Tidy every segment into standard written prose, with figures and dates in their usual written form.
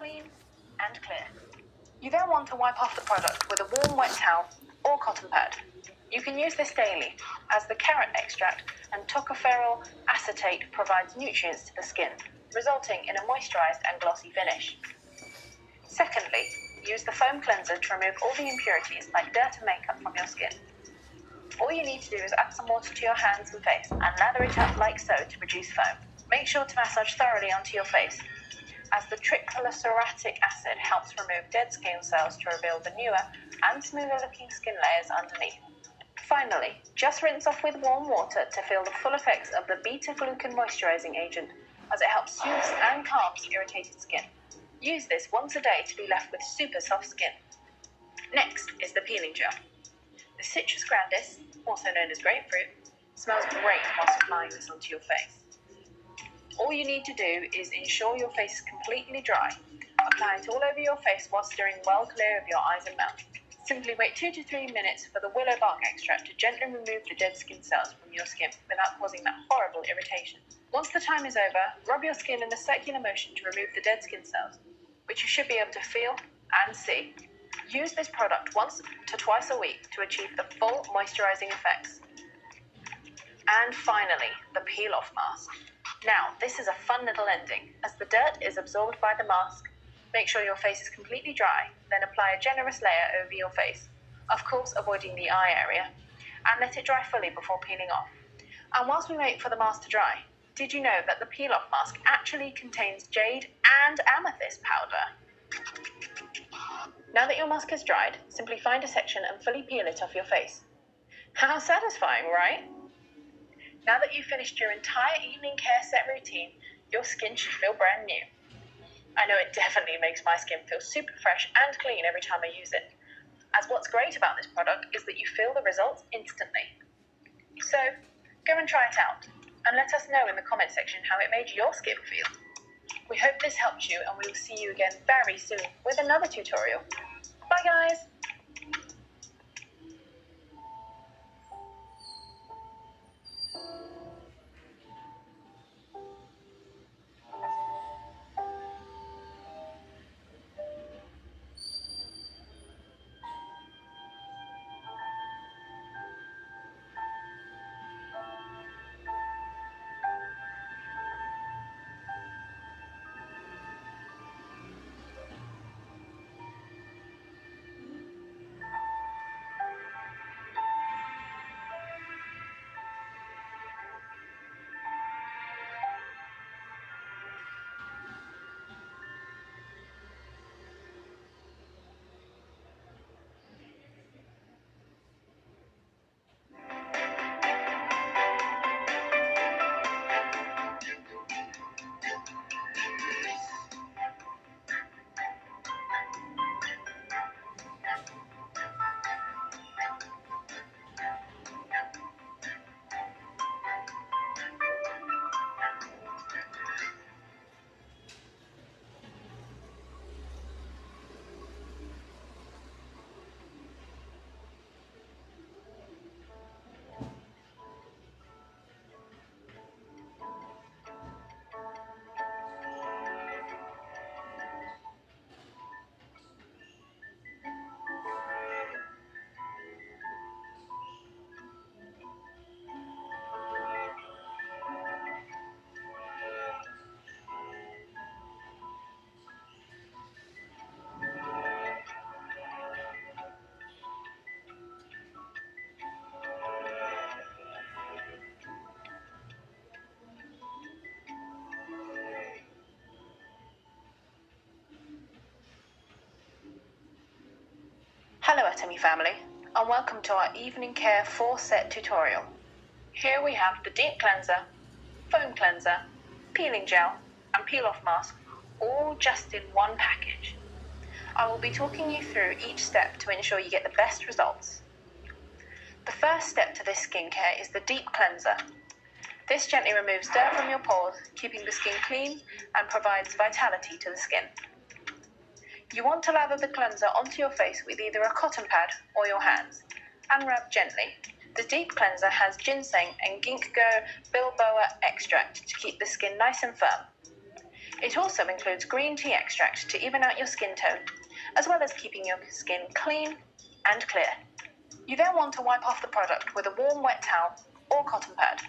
clean and clear. You then want to wipe off the product with a warm wet towel or cotton pad. You can use this daily, as the carrot extract and tocopherol acetate provides nutrients to the skin, resulting in a moisturized and glossy finish. Secondly, use the foam cleanser to remove all the impurities like dirt and makeup from your skin. All you need to do is add some water to your hands and face and lather it up like so to produce foam. Make sure to massage thoroughly onto your face, as the triglyceric acid helps remove dead skin cells to reveal the newer and smoother looking skin layers underneath. Finally, just rinse off with warm water to feel the full effects of the beta-glucan moisturizing agent, as it helps soothe and calms irritated skin. Use this once a day to be left with super soft skin. Next is the peeling gel. The Citrus grandis, also known as grapefruit, smells great whilst applying this onto your face. All you need to do is ensure your face is completely dry. Apply it all over your face while steering well clear of your eyes and mouth. Simply wait 2 to 3 minutes for the willow bark extract to gently remove the dead skin cells from your skin without causing that horrible irritation. Once the time is over, rub your skin in a circular motion to remove the dead skin cells, which you should be able to feel and see. Use this product once to twice a week to achieve the full moisturizing effects. And finally, the peel-off mask. Now, this is a fun little ending, as the dirt is absorbed by the mask. Make sure your face is completely dry, then apply a generous layer over your face, of course avoiding the eye area, and let it dry fully before peeling off. And whilst we wait for the mask to dry, did you know that the peel-off mask actually contains jade and amethyst powder? Now that your mask is dried, simply find a section and fully peel it off your face. How satisfying, right? Now that you've finished your entire evening care set routine, your skin should feel brand new. I know it definitely makes my skin feel super fresh and clean every time I use it, as what's great about this product is that you feel the results instantly. So, go and try it out, and let us know in the comment section how it made your skin feel. We hope this helped you, and we will see you again very soon with another tutorial. Bye guys! Hello Atomy family, and welcome to our evening care 4-set tutorial. Here we have the deep cleanser, foam cleanser, peeling gel, and peel-off mask, all just in one package. I will be talking you through each step to ensure you get the best results. The first step to this skincare is the deep cleanser. This gently removes dirt from your pores, keeping the skin clean and provides vitality to the skin. You want to lather the cleanser onto your face with either a cotton pad or your hands, and rub gently. The deep cleanser has ginseng and ginkgo biloba extract to keep the skin nice and firm. It also includes green tea extract to even out your skin tone, as well as keeping your skin clean and clear. You then want to wipe off the product with a warm wet towel or cotton pad.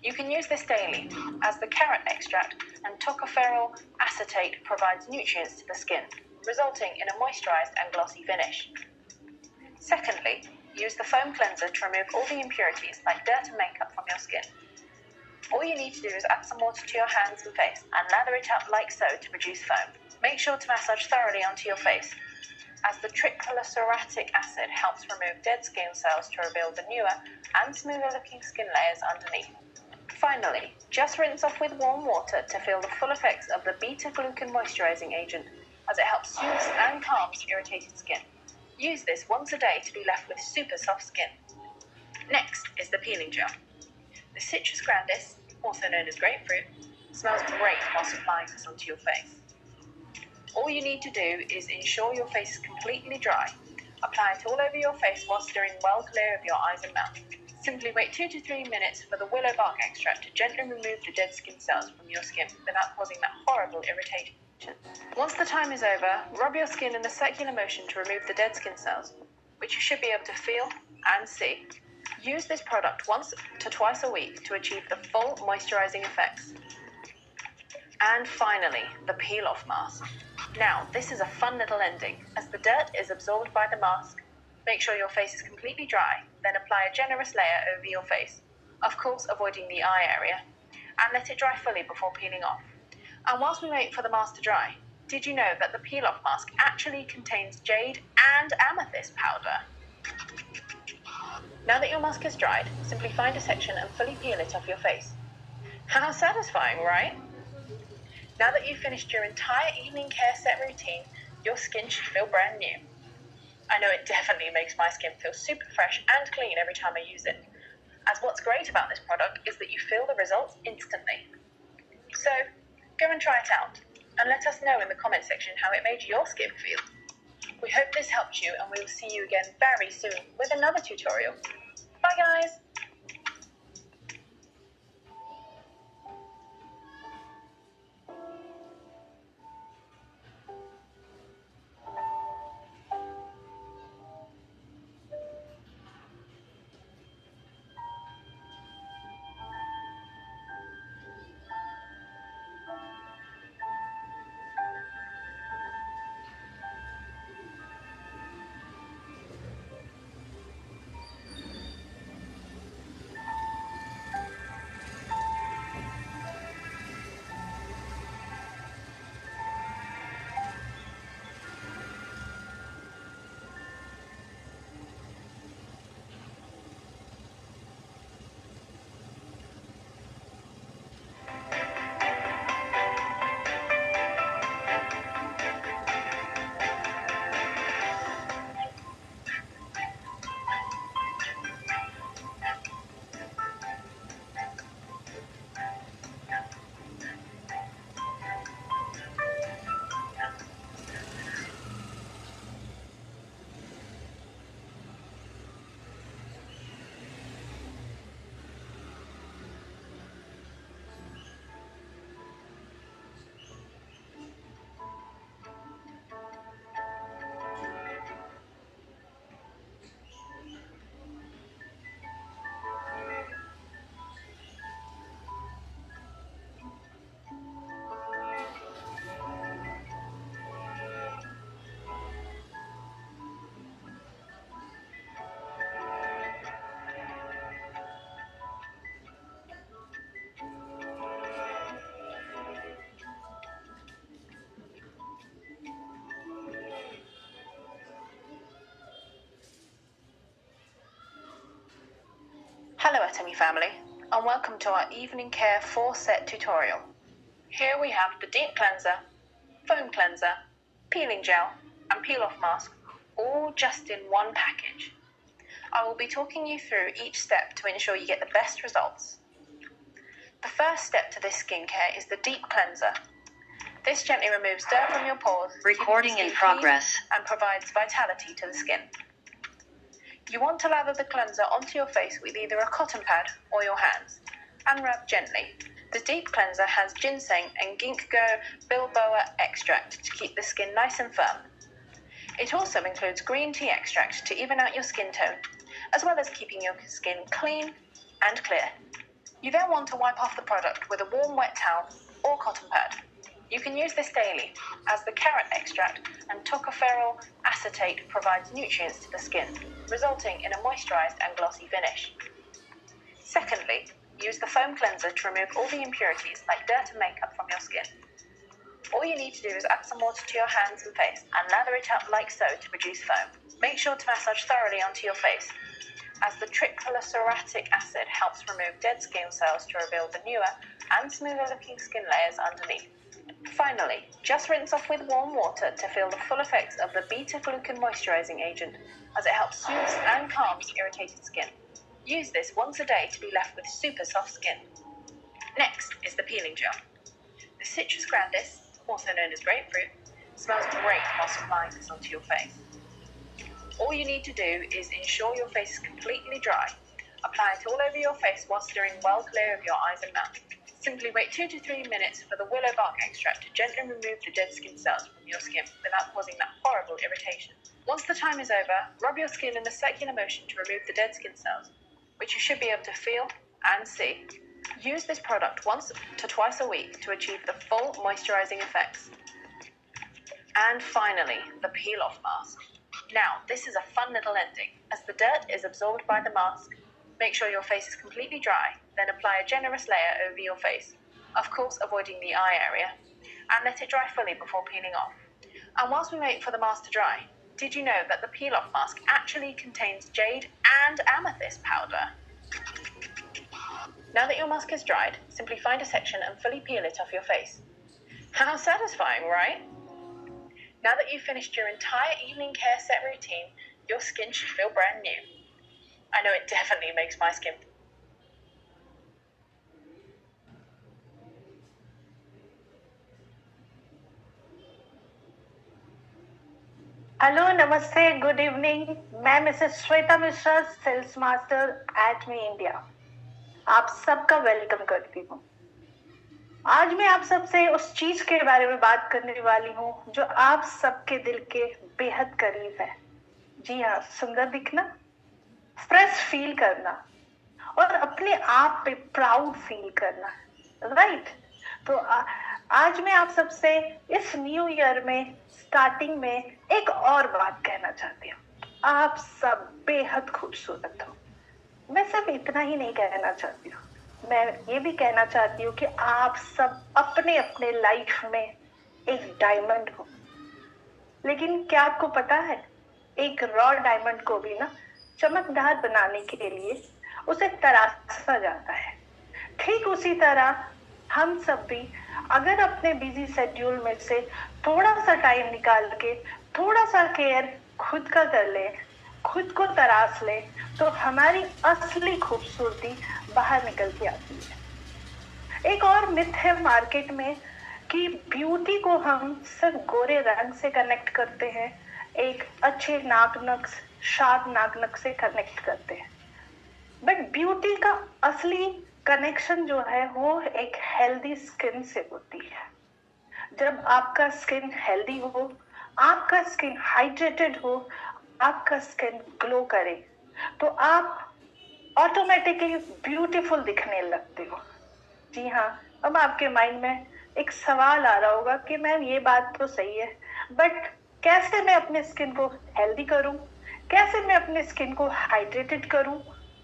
You can use this daily, as the carrot extract and tocopherol acetate provides nutrients to the skin, resulting in a moisturized and glossy finish. Secondly, use the foam cleanser to remove all the impurities like dirt and makeup from your skin. All you need to do is add some water to your hands and face and lather it up like so to produce foam. Make sure to massage thoroughly onto your face, as the triglyceric acid helps remove dead skin cells to reveal the newer and smoother looking skin layers underneath. Finally, just rinse off with warm water to feel the full effects of the beta-glucan moisturizing agent, as it helps soothe and calms irritated skin. Use this once a day to be left with super soft skin. Next is the peeling gel. The Citrus grandis, also known as grapefruit, smells great whilst applying this onto your face. All you need to do is ensure your face is completely dry. Apply it all over your face while steering well clear of your eyes and mouth. Simply wait 2 to 3 minutes for the willow bark extract to gently remove the dead skin cells from your skin without causing that horrible irritation. Once the time is over, rub your skin in a circular motion to remove the dead skin cells, which you should be able to feel and see. Use this product once to twice a week to achieve the full moisturizing effects. And finally, the peel-off mask. Now, this is a fun little ending, as the dirt is absorbed by the mask. Make sure your face is completely dry, then apply a generous layer over your face, of course avoiding the eye area, and let it dry fully before peeling off. And whilst we wait for the mask to dry, did you know that the peel-off mask actually contains jade and amethyst powder? Now that your mask is dried, simply find a section and fully peel it off your face. How satisfying, right? Now that you've finished your entire evening care set routine, your skin should feel brand new. I know it definitely makes my skin feel super fresh and clean every time I use it, as what's great about this product is that you feel the results instantly. So, go and try it out, and let us know in the comment section how it made your skin feel. We hope this helped you, and we will see you again very soon with another tutorial. Bye guys! Hello Atomy family, and welcome to our evening care 4-set tutorial. Here we have the deep cleanser, foam cleanser, peeling gel, and peel-off mask, all just in one package. I will be talking you through each step to ensure you get the best results. The first step to this skincare is the deep cleanser. This gently removes dirt from your pores, Recording in progress, and provides vitality to the skin. You want to lather the cleanser onto your face with either a cotton pad or your hands, and rub gently, The deep cleanser has ginseng and ginkgo biloba extract to keep the skin nice and firm. It also includes green tea extract to even out your skin tone, as well as keeping your skin clean and clear. You then want to wipe off the product with a warm wet towel or cotton pad. You can use this daily, as the carrot extract and tocopherol acetate provides nutrients to the skin, resulting in a moisturized and glossy finish. Secondly, use the foam cleanser to remove all the impurities like dirt and makeup from your skin. All you need to do is add some water to your hands and face and lather it up like so to produce foam. Make sure to massage thoroughly onto your face, as the triglyceric acid helps remove dead skin cells to reveal the newer and smoother looking skin layers underneath. Finally, just rinse off with warm water to feel the full effects of the beta-glucan moisturizing agent, as it helps soothe and calms irritated skin. Use this once a day to be left with super soft skin. Next is the peeling gel. The Citrus grandis, also known as grapefruit, smells great whilst applying this onto your face. All you need to do is ensure your face is completely dry. Apply it all over your face while steering well clear of your eyes and mouth. Simply wait 2 to 3 minutes for the willow bark extract to gently remove the dead skin cells from your skin without causing that horrible irritation. Once the time is over, rub your skin in a circular motion to remove the dead skin cells, which you should be able to feel and see. Use this product once to twice a week to achieve the full moisturizing effects. And finally, the peel-off mask. Now, this is a fun little ending. As the dirt is absorbed by the mask, make sure your face is completely dry, then apply a generous layer over your face, of course avoiding the eye area, and let it dry fully before peeling off. And whilst we wait for the mask to dry, did you know that the peel-off mask actually contains jade and amethyst powder? Now that your mask is dried, simply find a section and fully peel it off your face. How satisfying, right? Now that you've finished your entire evening care set routine, your skin should feel brand new. I know it definitely makes my skin. Hello नमस्ते good evening, मैं Mrs Shweta Mishra, sales master at me India, आप सबका welcome करती हूँ। आज मैं आप सबसे उस चीज के बारे में बात करने वाली हूँ जो आप सबके दिल के बेहद करीब है। जी हाँ, सुंदर दिखना, फ्रेश फील करना और अपने आप पे प्राउड फील करना, राइट? तो आज मैं आप सबसे इस न्यू ईयर में स्टार्टिंग में एक और बात कहना चाहती हूँ। आप सब बेहद खूबसूरत हो। मैं सिर्फ इतना ही नहीं कहना चाहती हूँ, मैं ये भी कहना चाहती हूँ कि आप सब अपने अपने लाइफ में एक डायमंड हो। लेकिन क्या आपको पता है, एक रॉ डायमंड को भी ना चमकदार बनाने के लिए उसे तराशा जाता है। ठीक उसी तरह हम सब भी अगर अपने बिजी शेड्यूल में से थोड़ा सा टाइम निकाल के थोड़ा सा केयर खुद का कर ले, खुद को तराश ले, तो हमारी असली खूबसूरती बाहर निकल के आती है। एक और मिथ है मार्केट में कि ब्यूटी को हम सिर्फ गोरे रंग से कनेक्ट करते हैं, एक अच्छे नाक नक्श, शार्प नाक नक्श से कनेक्ट करते हैं। बट ब्यूटी का असली कनेक्शन जो है वो एक हेल्दी स्किन से होती है। जब आपका स्किन हेल्दी हो, आपका स्किन हाइड्रेटेड हो, आपका स्किन ग्लो करे, तो आप ऑटोमेटिकली ब्यूटीफुल दिखने लगते हो। जी हाँ, अब आपके माइंड में एक सवाल आ रहा होगा कि मैम ये बात तो सही है, बट कैसे मैं अपने स्किन को हेल्दी करूं, कैसे मैं अपने स्किन को हाइड्रेटेड करूं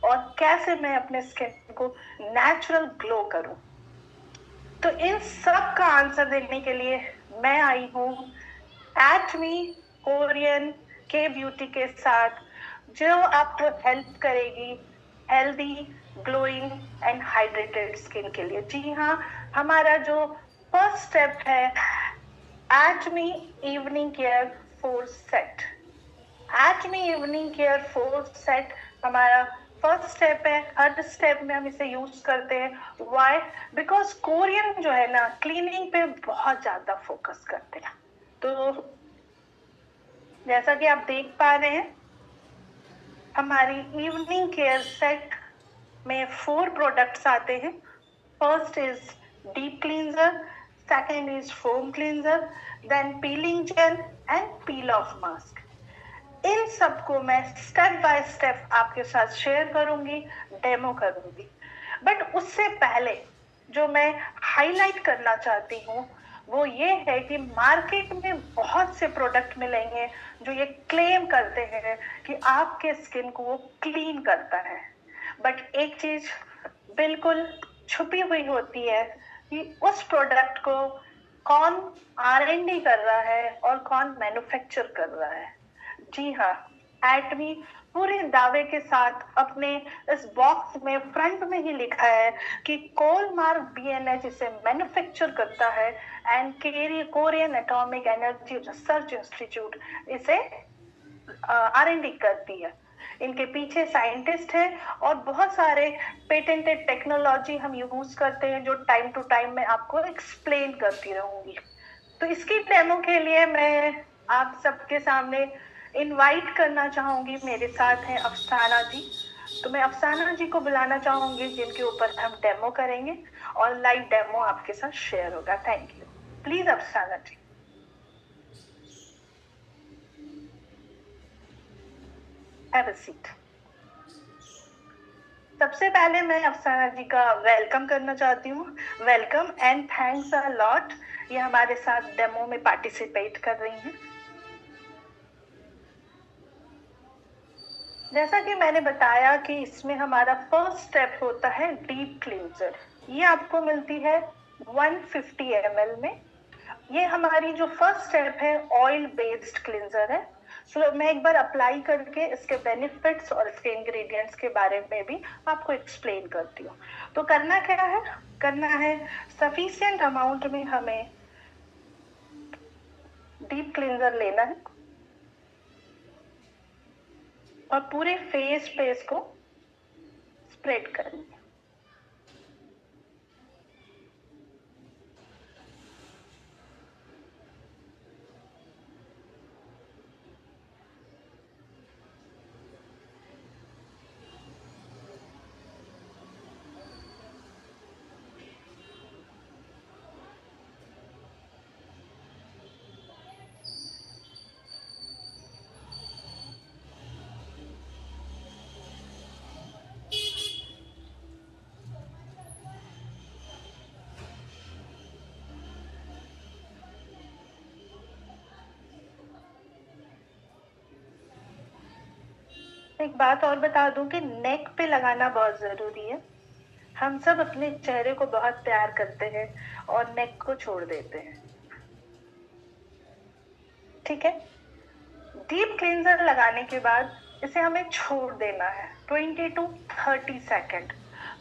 और कैसे मैं अपने स्किन को नेचुरल ग्लो करूं? तो इन सब का आंसर देने के लिए मैं आई हूँ एट मी कोरियन के ब्यूटी के साथ, जो आपको हेल्प करेगी healthy, glowing and hydrated skin के लिए। जी हाँ, हमारा जो फर्स्ट स्टेप है at me evening care 4 set. At me evening care 4 set हमारा फर्स्ट स्टेप है। हर स्टेप में हम इसे यूज करते हैं। वाई? बिकॉज कोरियन जो है ना, क्लीनिंग पे बहुत ज्यादा फोकस करते हैं। तो जैसा कि आप देख पा रहे हैं, हमारी इवनिंग केयर सेट में 4 प्रोडक्ट्स आते हैं। First is deep cleanser, second is foam cleanser, then peeling gel and peel off mask. इन सबको मैं स्टेप बाय स्टेप आपके साथ शेयर करूंगी, डेमो करूंगी। बट उससे पहले जो मैं हाईलाइट करना चाहती हूँ वो ये है कि मार्केट में बहुत से प्रोडक्ट मिलेंगे जो ये क्लेम करते हैं कि आपके स्किन को वो क्लीन करता है, बट एक चीज बिल्कुल छुपी हुई होती है कि उस प्रोडक्ट को कौन R&D कर रहा है और कौन मैन्युफैक्चर कर रहा है। जी हाँ, एटमी पूरे दावे के साथ अपने इस बॉक्स में फ्रंट में ही लिखा है कि कोलमार्क BNH इसे मैन्युफैक्चर करता है and Korean atomic energy research institute इसे R&D करती है। इनके पीछे साइंटिस्ट हैं और बहुत सारे पेटेंटेड टेक्नोलॉजी हम यूज करते हैं जो टाइम टू टाइम मैं आपको एक्सप्लेन करती रहूंगी। तो इसकी डेमो के लिए मैं आप सबके सामने इनवाइट करना चाहूंगी, मेरे साथ हैं अफसाना जी। तो मैं अफसाना जी को बुलाना चाहूंगी जिनके ऊपर हम डेमो करेंगे और लाइव डेमो आपके साथ शेयर होगा। Thank you. प्लीज अफसाना जी। Have a seat. सबसे पहले मैं अफसाना जी का वेलकम करना चाहती हूँ। Welcome and thanks a lot, ये हमारे साथ डेमो में पार्टिसिपेट कर रही हैं। जैसा कि मैंने बताया कि इसमें हमारा फर्स्ट स्टेप होता है डीप क्लींजर। ये आपको मिलती है 150 ml में। ये हमारी जो फर्स्ट स्टेप है ऑयल बेस्ड क्लींजर है। सो मैं एक बार अप्लाई करके इसके बेनिफिट्स और इसके इंग्रेडिएंट्स के बारे में भी आपको एक्सप्लेन करती हूँ। तो करना क्या है, करना है सफिशिएंट अमाउंट में हमें डीप क्लींजर लेना है और पूरे फेस पे इसको स्प्रेड करनी है। एक बात और बता दूं कि नेक पे लगाना बहुत जरूरी है। हम सब अपने चेहरे को बहुत प्यार करते हैं और नेक को छोड़ देते हैं, ठीक है। डीप क्लींजर लगाने के बाद इसे हमें छोड़ देना है 20 to 30 सेकेंड,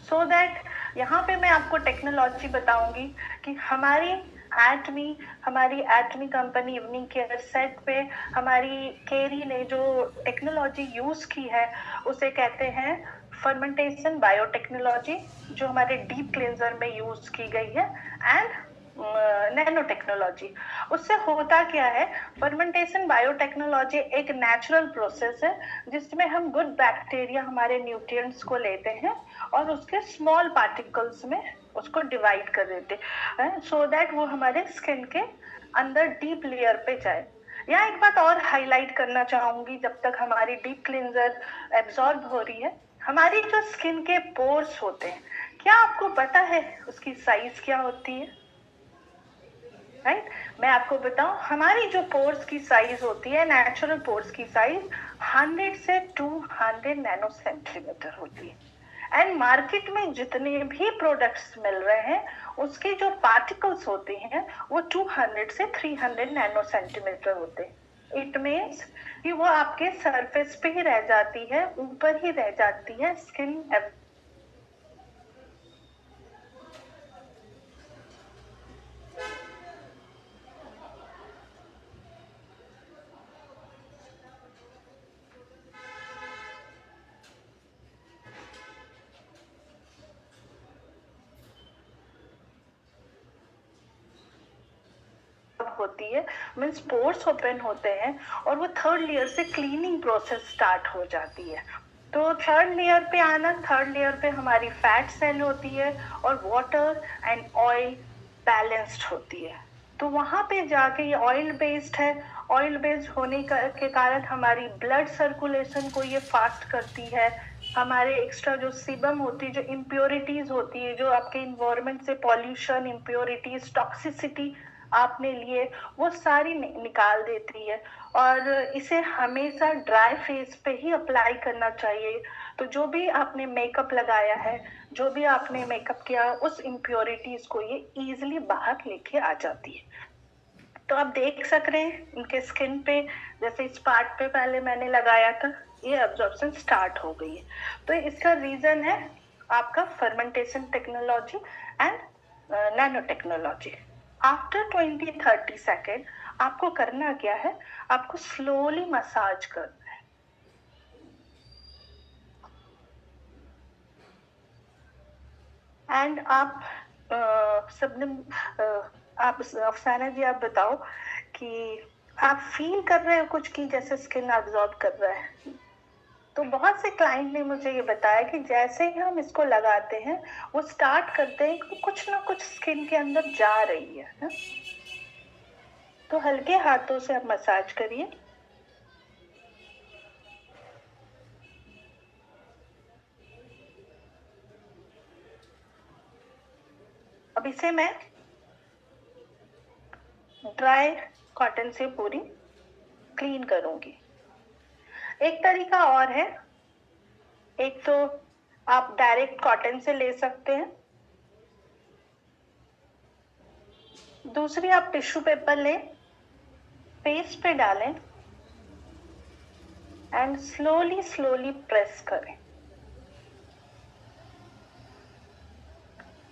सो दैट यहाँ पे मैं आपको टेक्नोलॉजी बताऊंगी कि हमारी एटमी कंपनी इवनिंग केयर सेट पे हमारी केरी ने जो टेक्नोलॉजी यूज की है उसे कहते हैं फर्मेंटेशन बायोटेक्नोलॉजी, जो हमारे डीप क्लींजर में यूज की गई है, एंड नैनो टेक्नोलॉजी। उससे होता क्या है, फर्मेंटेशन बायोटेक्नोलॉजी एक नेचुरल प्रोसेस है जिसमें हम गुड बैक्टीरिया हमारे न्यूट्रिएंट्स को लेते हैं और उसके स्मॉल पार्टिकल्स में उसको डिवाइड कर देते हैं सो दैट वो हमारे स्किन के अंदर डीप लेयर पे जाए। यहाँ एक बात और हाईलाइट करना चाहूंगी, जब तक हमारी डीप क्लींजर एब्जॉर्ब हो रही है, हमारी जो स्किन के पोर्स होते हैं, क्या आपको पता है उसकी साइज क्या होती है? राइट मैं आपको बताऊं, हमारी जो पोर्स की साइज होती है, नेचुरल पोर्स की साइज 100 से 200 नैनो सेंटीमीटर होती है। एंड मार्केट में जितने भी प्रोडक्ट्स मिल रहे हैं उसके जो पार्टिकल्स होते हैं वो 200 से 300 नैनो सेंटीमीटर होते हैं। इट मीन्स कि वो आपके सरफेस पे ही रह जाती है, ऊपर ही रह जाती है स्किन होती है, मीन्स पोर्स ओपन होते हैं और वो थर्ड लेयर से क्लीनिंग प्रोसेस स्टार्ट हो जाती है। तो थर्ड लेयर पे आना, थर्ड लेयर पे हमारी फैट सेल होती है और वाटर एंड ऑयल बैलेंस्ड होती है। तो वहां पे जाके ये ऑयल बेस्ड है, ऑयल बेस्ड होने के कारण हमारी ब्लड सर्कुलेशन को ये फास्ट करती है। हमारे एक्स्ट्रा जो सीबम होती है, जो इम्प्योरिटीज होती है, जो आपके इन्वायरमेंट से पॉल्यूशन, इम्प्योरिटीज, टॉक्सिसिटी आपने लिए, वो सारी निकाल देती है। और इसे हमेशा ड्राई फेस पे ही अप्लाई करना चाहिए। तो जो भी आपने मेकअप लगाया है, जो भी आपने मेकअप किया, उस इम्प्योरिटीज को ये इजीली बाहर लेके आ जाती है। तो आप देख सक रहे हैं उनके स्किन पे, जैसे इस पार्ट पे पहले मैंने लगाया था, ये अब्जॉर्प्शन स्टार्ट हो गई है। तो इसका रीजन है आपका fermentation technology and nano technology. After 20-30 second आपको करना क्या है, आपको स्लोली मसाज करना है। एंड आप सबने आप अफसाना जी आप बताओ कि आप फील कर रहे हो कुछ की जैसे स्किन अब्जॉर्ब कर रहा है? तो बहुत से क्लाइंट ने मुझे ये बताया कि जैसे ही हम इसको लगाते हैं, वो स्टार्ट करते हैं कि कुछ ना कुछ स्किन के अंदर जा रही है ना? तो हल्के हाथों से आप मसाज करिए। अब इसे मैं ड्राई कॉटन से पूरी क्लीन करूंगी। एक तरीका और है, एक तो आप डायरेक्ट कॉटन से ले सकते हैं, दूसरी आप टिश्यू पेपर लें, फेस पे डालें एंड स्लोली स्लोली प्रेस करें।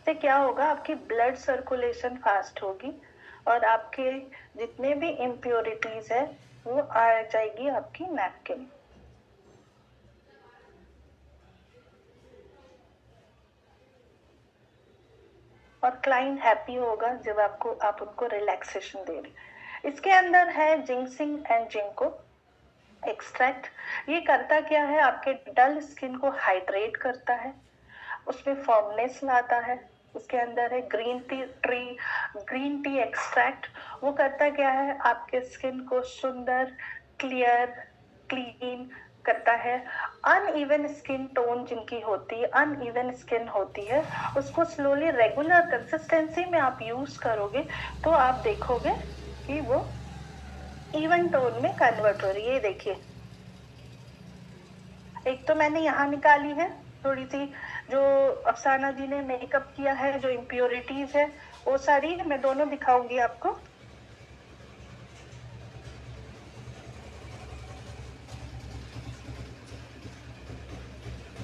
इससे क्या होगा, आपकी ब्लड सर्कुलेशन फास्ट होगी और आपके जितने भी इम्प्योरिटीज है वो आ जाएगी आपकी नैपकिन। और क्लाइंट हैप्पी होगा जब आप उनको रिलैक्सेशन दे रहे। इसके अंदर है जिंक्सिंग एंड जिंको एक्सट्रैक्ट। ये करता क्या है, आपके डल स्किन को हाइड्रेट करता है, उसमें फॉर्मनेस लाता है। उसके अंदर है ग्रीन टी एक्सट्रैक्ट। वो करता क्या है, आपके स्किन को सुंदर, क्लियर, क्लीन करता है। अनइवन स्किन टोन जिनकी होती है, अनइवन स्किन होती है, उसको स्लोली रेगुलर कंसिस्टेंसी में आप यूज करोगे तो आप देखोगे कि वो इवन टोन में कन्वर्ट हो रही है। देखिए, एक तो मैंने यहाँ निकाली है थोड़ी सी, जो अफसाना जी ने मेकअप किया है, जो इम्प्योरिटीज है वो सारी मैं दोनों दिखाऊंगी आपको।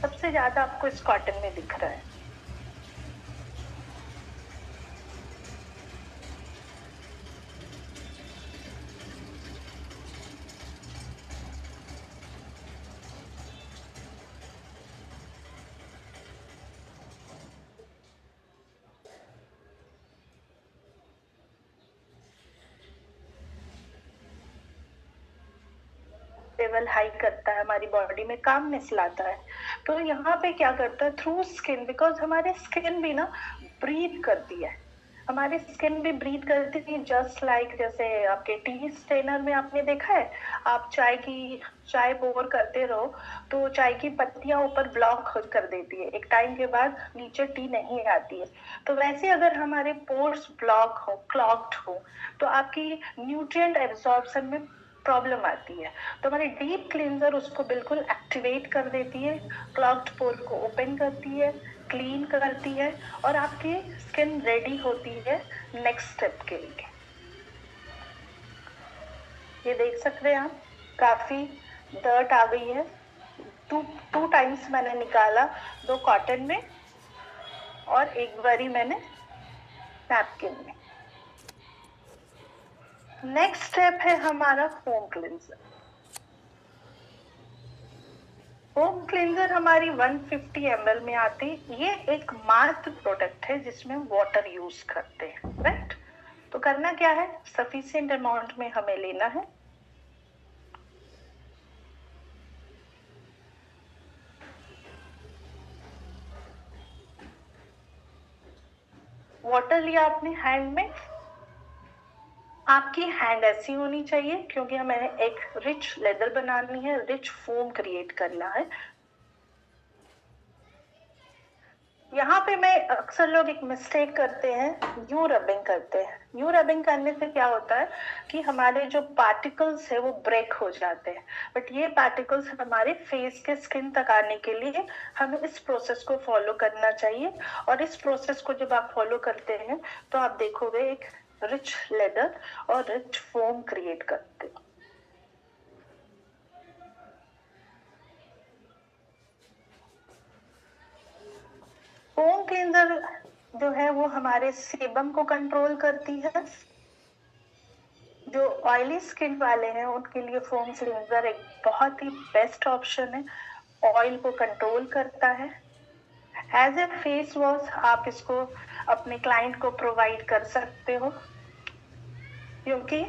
सबसे ज्यादा आपको इस कॉटन में दिख रहा है। लेवल हाई करता है, हमारी बॉडी में कामनेस लाता है। तो यहाँ पे क्या करता है, थ्रू स्किन, बिकॉज हमारे स्किन भी ना ब्रीथ करती है, हमारी स्किन भी ब्रीथ करती है। जस्ट लाइक जैसे आपके टी स्टेनर में आपने देखा है, आप चाय पोर करते रहो तो चाय की पत्तियां ऊपर ब्लॉक कर देती है, एक टाइम के बाद नीचे टी नहीं आती है। तो वैसे अगर हमारे पोर्स ब्लॉक हो, क्लॉग्ड हो, तो आपकी न्यूट्रिएंट एब्जॉर्प्शन में प्रॉब्लम आती है। तो हमारी डीप क्लींजर उसको बिल्कुल एक्टिवेट कर देती है, क्लॉग्ड पोर को ओपन करती है, क्लीन करती है और आपकी स्किन रेडी होती है नेक्स्ट स्टेप के लिए। ये देख सकते हैं आप, काफी डर्ट आ गई है। टू टाइम्स मैंने निकाला, दो कॉटन में और एक बारी मैंने नैपकिन में। नेक्स्ट स्टेप है हमारा फोम क्लींजर। फोम क्लींजर हमारी 150 ml में आती। ये एक मात्र प्रोडक्ट है जिसमें वाटर यूज करते हैं, राइट? तो करना क्या है, सफिशिएंट अमाउंट में हमें लेना है। वाटर लिया आपने हैंड में, आपकी हैंड ऐसी होनी चाहिए क्योंकि हमें एक रिच लेदर बनानी है, रिच फोम क्रिएट करना है। यहाँ पे मैं अक्सर लोग एक मिस्टेक करते हैं, यू रबिंग करते हैं। यू रबिंग करने से क्या होता है कि हमारे जो पार्टिकल्स है वो ब्रेक हो जाते हैं, बट ये पार्टिकल्स हमारे फेस के स्किन तक आने के लिए हमें इस प्रोसेस को फॉलो करना चाहिए। और इस प्रोसेस को जब आप फॉलो करते हैं तो आप देखोगे एक रिच लेदर और रिच फोम क्रिएट करते हो। फोम क्लींजर जो है वो हमारे सेबम को कंट्रोल करती है। जो ऑयली स्किन वाले हैं उनके लिए फोम क्लींजर एक बहुत ही बेस्ट ऑप्शन है, ऑयल को कंट्रोल करता है। एज ए फेस वॉश आप इसको अपने क्लाइंट को प्रोवाइड कर सकते हो, क्योंकि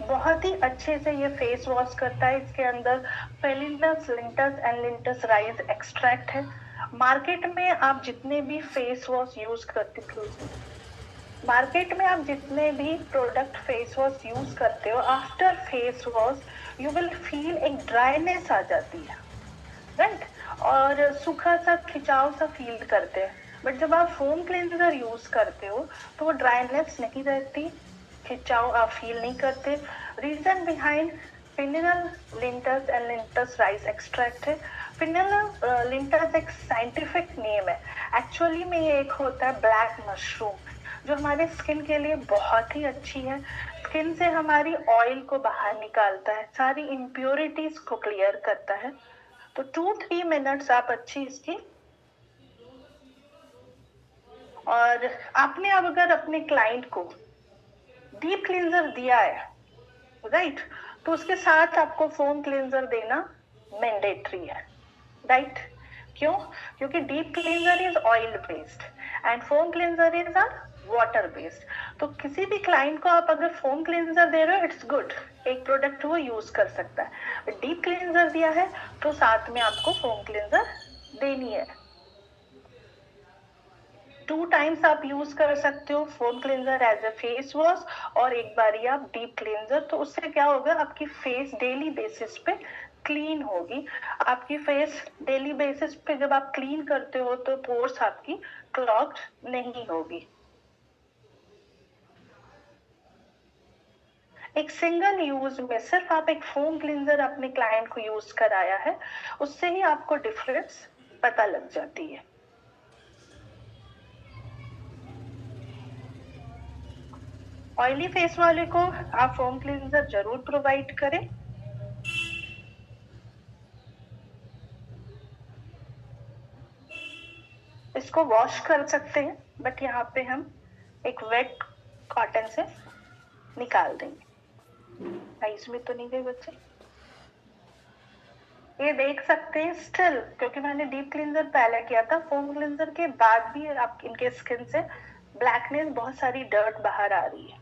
बहुत ही अच्छे से ये फेस वॉश करता है। इसके अंदर Phellinus linteus and linteus rice extract है। मार्केट में आप जितने भी फेस वॉश यूज करते हो, मार्केट में आप जितने भी प्रोडक्ट फेस वॉश यूज करते हो, after face wash you will feel एक ड्राइनेस आ जाती है, राइट, और सूखा सा खिंचाव सा फील करते हैं। बट जब आप फोम क्लेंजर यूज करते हो तो वो ड्राइनेस नहीं रहती, खिंचाव आप फील नहीं करते। Reason behind phyllanthus and लिंटस राइस एक्सट्रैक्ट है। फिनेल लिंटस एक साइंटिफिक नेम है, एक्चुअली में ये एक होता है ब्लैक मशरूम जो हमारे स्किन के लिए बहुत ही अच्छी है। स्किन से हमारी ऑयल को बाहर निकालता है, सारी इम्प्योरिटीज को क्लियर करता है। तो 2-3 मिनट्स आप अच्छी इसकी, और आपने अब अगर अपने क्लाइंट को डीप क्लींजर दिया है, राइट, तो उसके साथ आपको फोम क्लींजर देना मैंडेटरी है, राइट। क्यों? क्योंकि deep cleanser is oil based and foam cleanser is water based. तो किसी भी क्लाइंट को आप अगर फोम क्लींजर दे रहे हो, इट्स गुड, एक प्रोडक्ट वो यूज कर सकता है। डीप क्लींजर दिया है तो साथ में आपको फोम क्लींजर देनी है। 2 टाइम्स आप यूज कर सकते हो foam cleanser as a face wash, और एक बारी आप डीप क्लींजर। तो उससे क्या होगा, आपकी फेस डेली बेसिस पे क्लीन होगी। आपकी फेस डेली बेसिस पे जब आप क्लीन करते हो तो पोर्स आपकी क्लॉग्ड नहीं होगी। एक सिंगल यूज में सिर्फ आप एक फोम क्लींजर अपने क्लाइंट को यूज कराया है, उससे ही आपको डिफरेंस पता लग जाती है। ऑयली फेस वाले को आप फोम क्लींजर जरूर प्रोवाइड करें। इसको वॉश कर सकते हैं, बट यहाँ पे हम एक वेट कॉटन से निकाल देंगे। आइस में तो नहीं गए बच्चे? ये देख सकते हैं स्टिल, क्योंकि मैंने डीप क्लींजर पहले किया था, फोम क्लींजर के बाद भी आप इनके स्किन से ब्लैकनेस, बहुत सारी डर्ट बाहर आ रही है।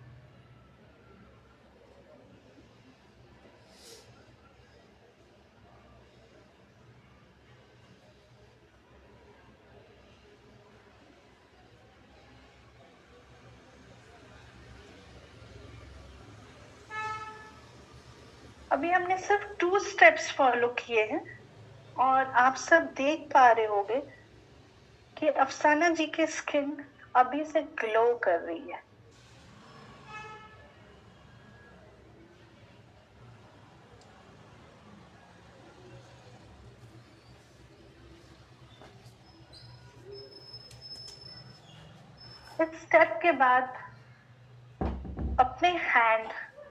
अभी हमने सिर्फ 2 स्टेप्स फॉलो किए हैं और आप सब देख पा रहे होंगे कि अफसाना जी की स्किन अभी से ग्लो कर रही है। इस स्टेप के बाद अपने हैंड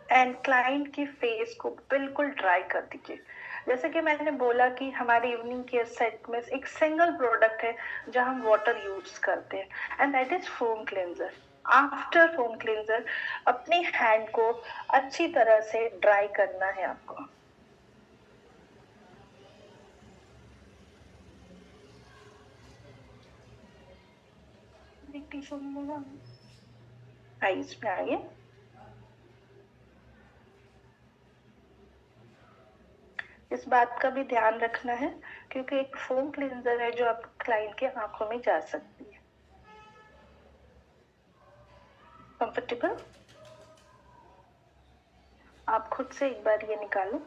एंड क्लाइंट की फेस को बिल्कुल ड्राई कर दीजिए। जैसे कि मैंने बोला कि हमारे इवनिंग केयर सेट में एक सिंगल प्रोडक्ट है जहां हम वाटर यूज करते हैं, and that is foam cleanser. After foam cleanser अपने हैंड को अच्छी तरह से ड्राई करना है आपको। आइस में आइए। इस बात का भी ध्यान रखना है क्योंकि एक फोम क्लींजर है जो आप क्लाइंट के आंखों में जा सकती है। कंफर्टेबल? आप खुद से एक बार ये निकालो।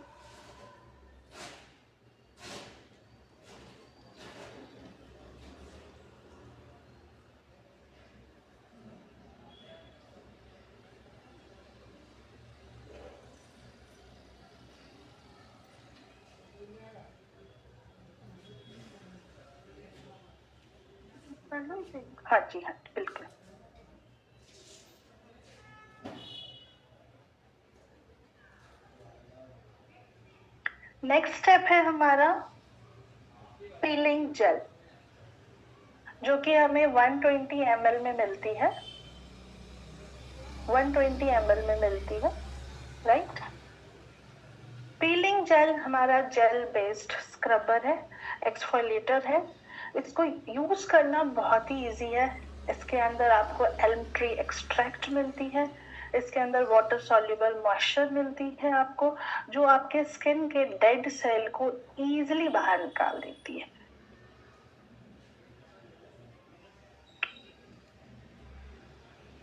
हाँ जी, हाँ बिल्कुल। नेक्स्ट स्टेप है हमारा पीलिंग जेल, जो कि हमें 120 ml में मिलती है। 120 ml में मिलती है, राइट। पीलिंग जेल हमारा जेल बेस्ड स्क्रबर है, एक्सफोलिएटर है। इसको यूज करना बहुत ही इजी है। इसके अंदर आपको एल्म ट्री एक्सट्रैक्ट मिलती है, इसके अंदर वाटर सॉल्युबल मॉइस्चर मिलती है आपको, जो आपके स्किन के डेड सेल को इजीली बाहर निकाल देती है।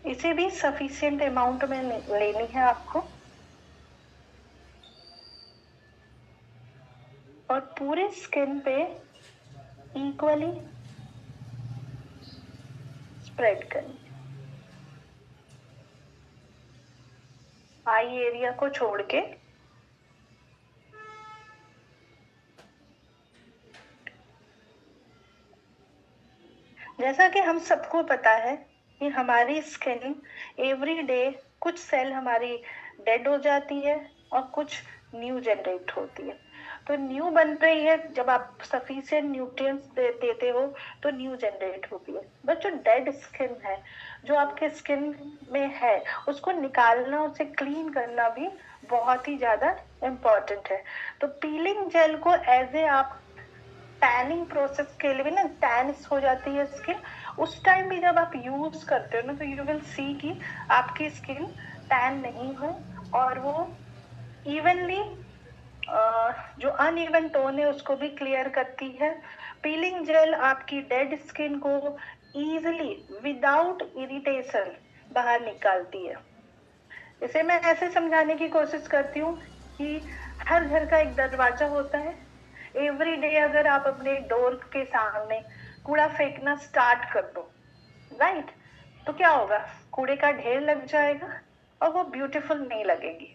इसे भी सफिशिएंट अमाउंट में लेनी है आपको, और पूरे स्किन पे इक्वली स्प्रेड करनी है, आई एरिया को छोड़ के। जैसा कि हम सबको पता है कि हमारी स्किन एवरी डे कुछ सेल हमारी डेड हो जाती है और कुछ न्यू जनरेट होती है। तो न्यू बन रही है, जब आप सफिशिएंट न्यूट्रिएंट्स देते हो तो न्यू जनरेट होती है। बट जो डेड स्किन है, जो आपके स्किन में है, उसको निकालना, उसे क्लीन करना भी बहुत ही ज्यादा इम्पोर्टेंट है। तो पीलिंग जेल को एज ए आप टैनिंग प्रोसेस के लिए भी ना, टैन हो जाती है स्किन, उस टाइम भी जब आप यूज करते हो ना, तो यू विल सी कि आपकी स्किन टैन नहीं है और वो इवनली जो अनइवन टोन है उसको भी क्लियर करती है। पीलिंग जेल आपकी डेड स्किन को इजीली विदाउट इरिटेशन बाहर निकालती है। इसे मैं ऐसे समझाने की कोशिश करती हूँ कि हर घर का एक दरवाजा होता है। एवरी डे अगर आप अपने डोर के सामने कूड़ा फेंकना स्टार्ट कर दो, राइट, तो क्या होगा? कूड़े का ढेर लग जाएगा और वो ब्यूटीफुल नहीं लगेगी।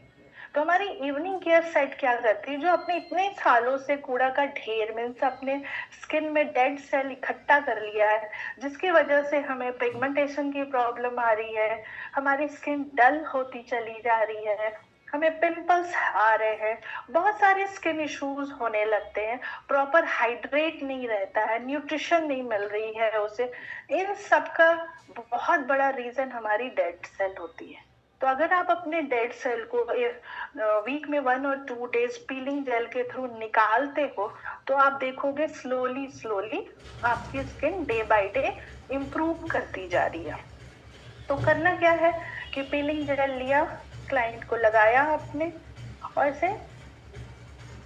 तो हमारी इवनिंग केयर सेट क्या करती है, जो अपने इतने सालों से कूड़ा का ढेर मीन्स अपने स्किन में डेड सेल इकट्ठा कर लिया है, जिसकी वजह से हमें पिगमेंटेशन की प्रॉब्लम आ रही है, हमारी स्किन डल होती चली जा रही है, हमें पिंपल्स आ रहे हैं, बहुत सारे स्किन इश्यूज होने लगते हैं, प्रॉपर हाइड्रेट नहीं रहता है, न्यूट्रिशन नहीं मिल रही है उसे। इन सब का बहुत बड़ा रीजन हमारी डेड सेल होती है। तो अगर आप अपने डेड सेल को वीक में 1 और 2 डेज पीलिंग जेल के थ्रू निकालते हो, तो आप देखोगे स्लोली स्लोली आपकी skin day by day improve करती जा रही है। तो करना क्या है कि पीलिंग जेल लिया, क्लाइंट को लगाया आपने, और इसे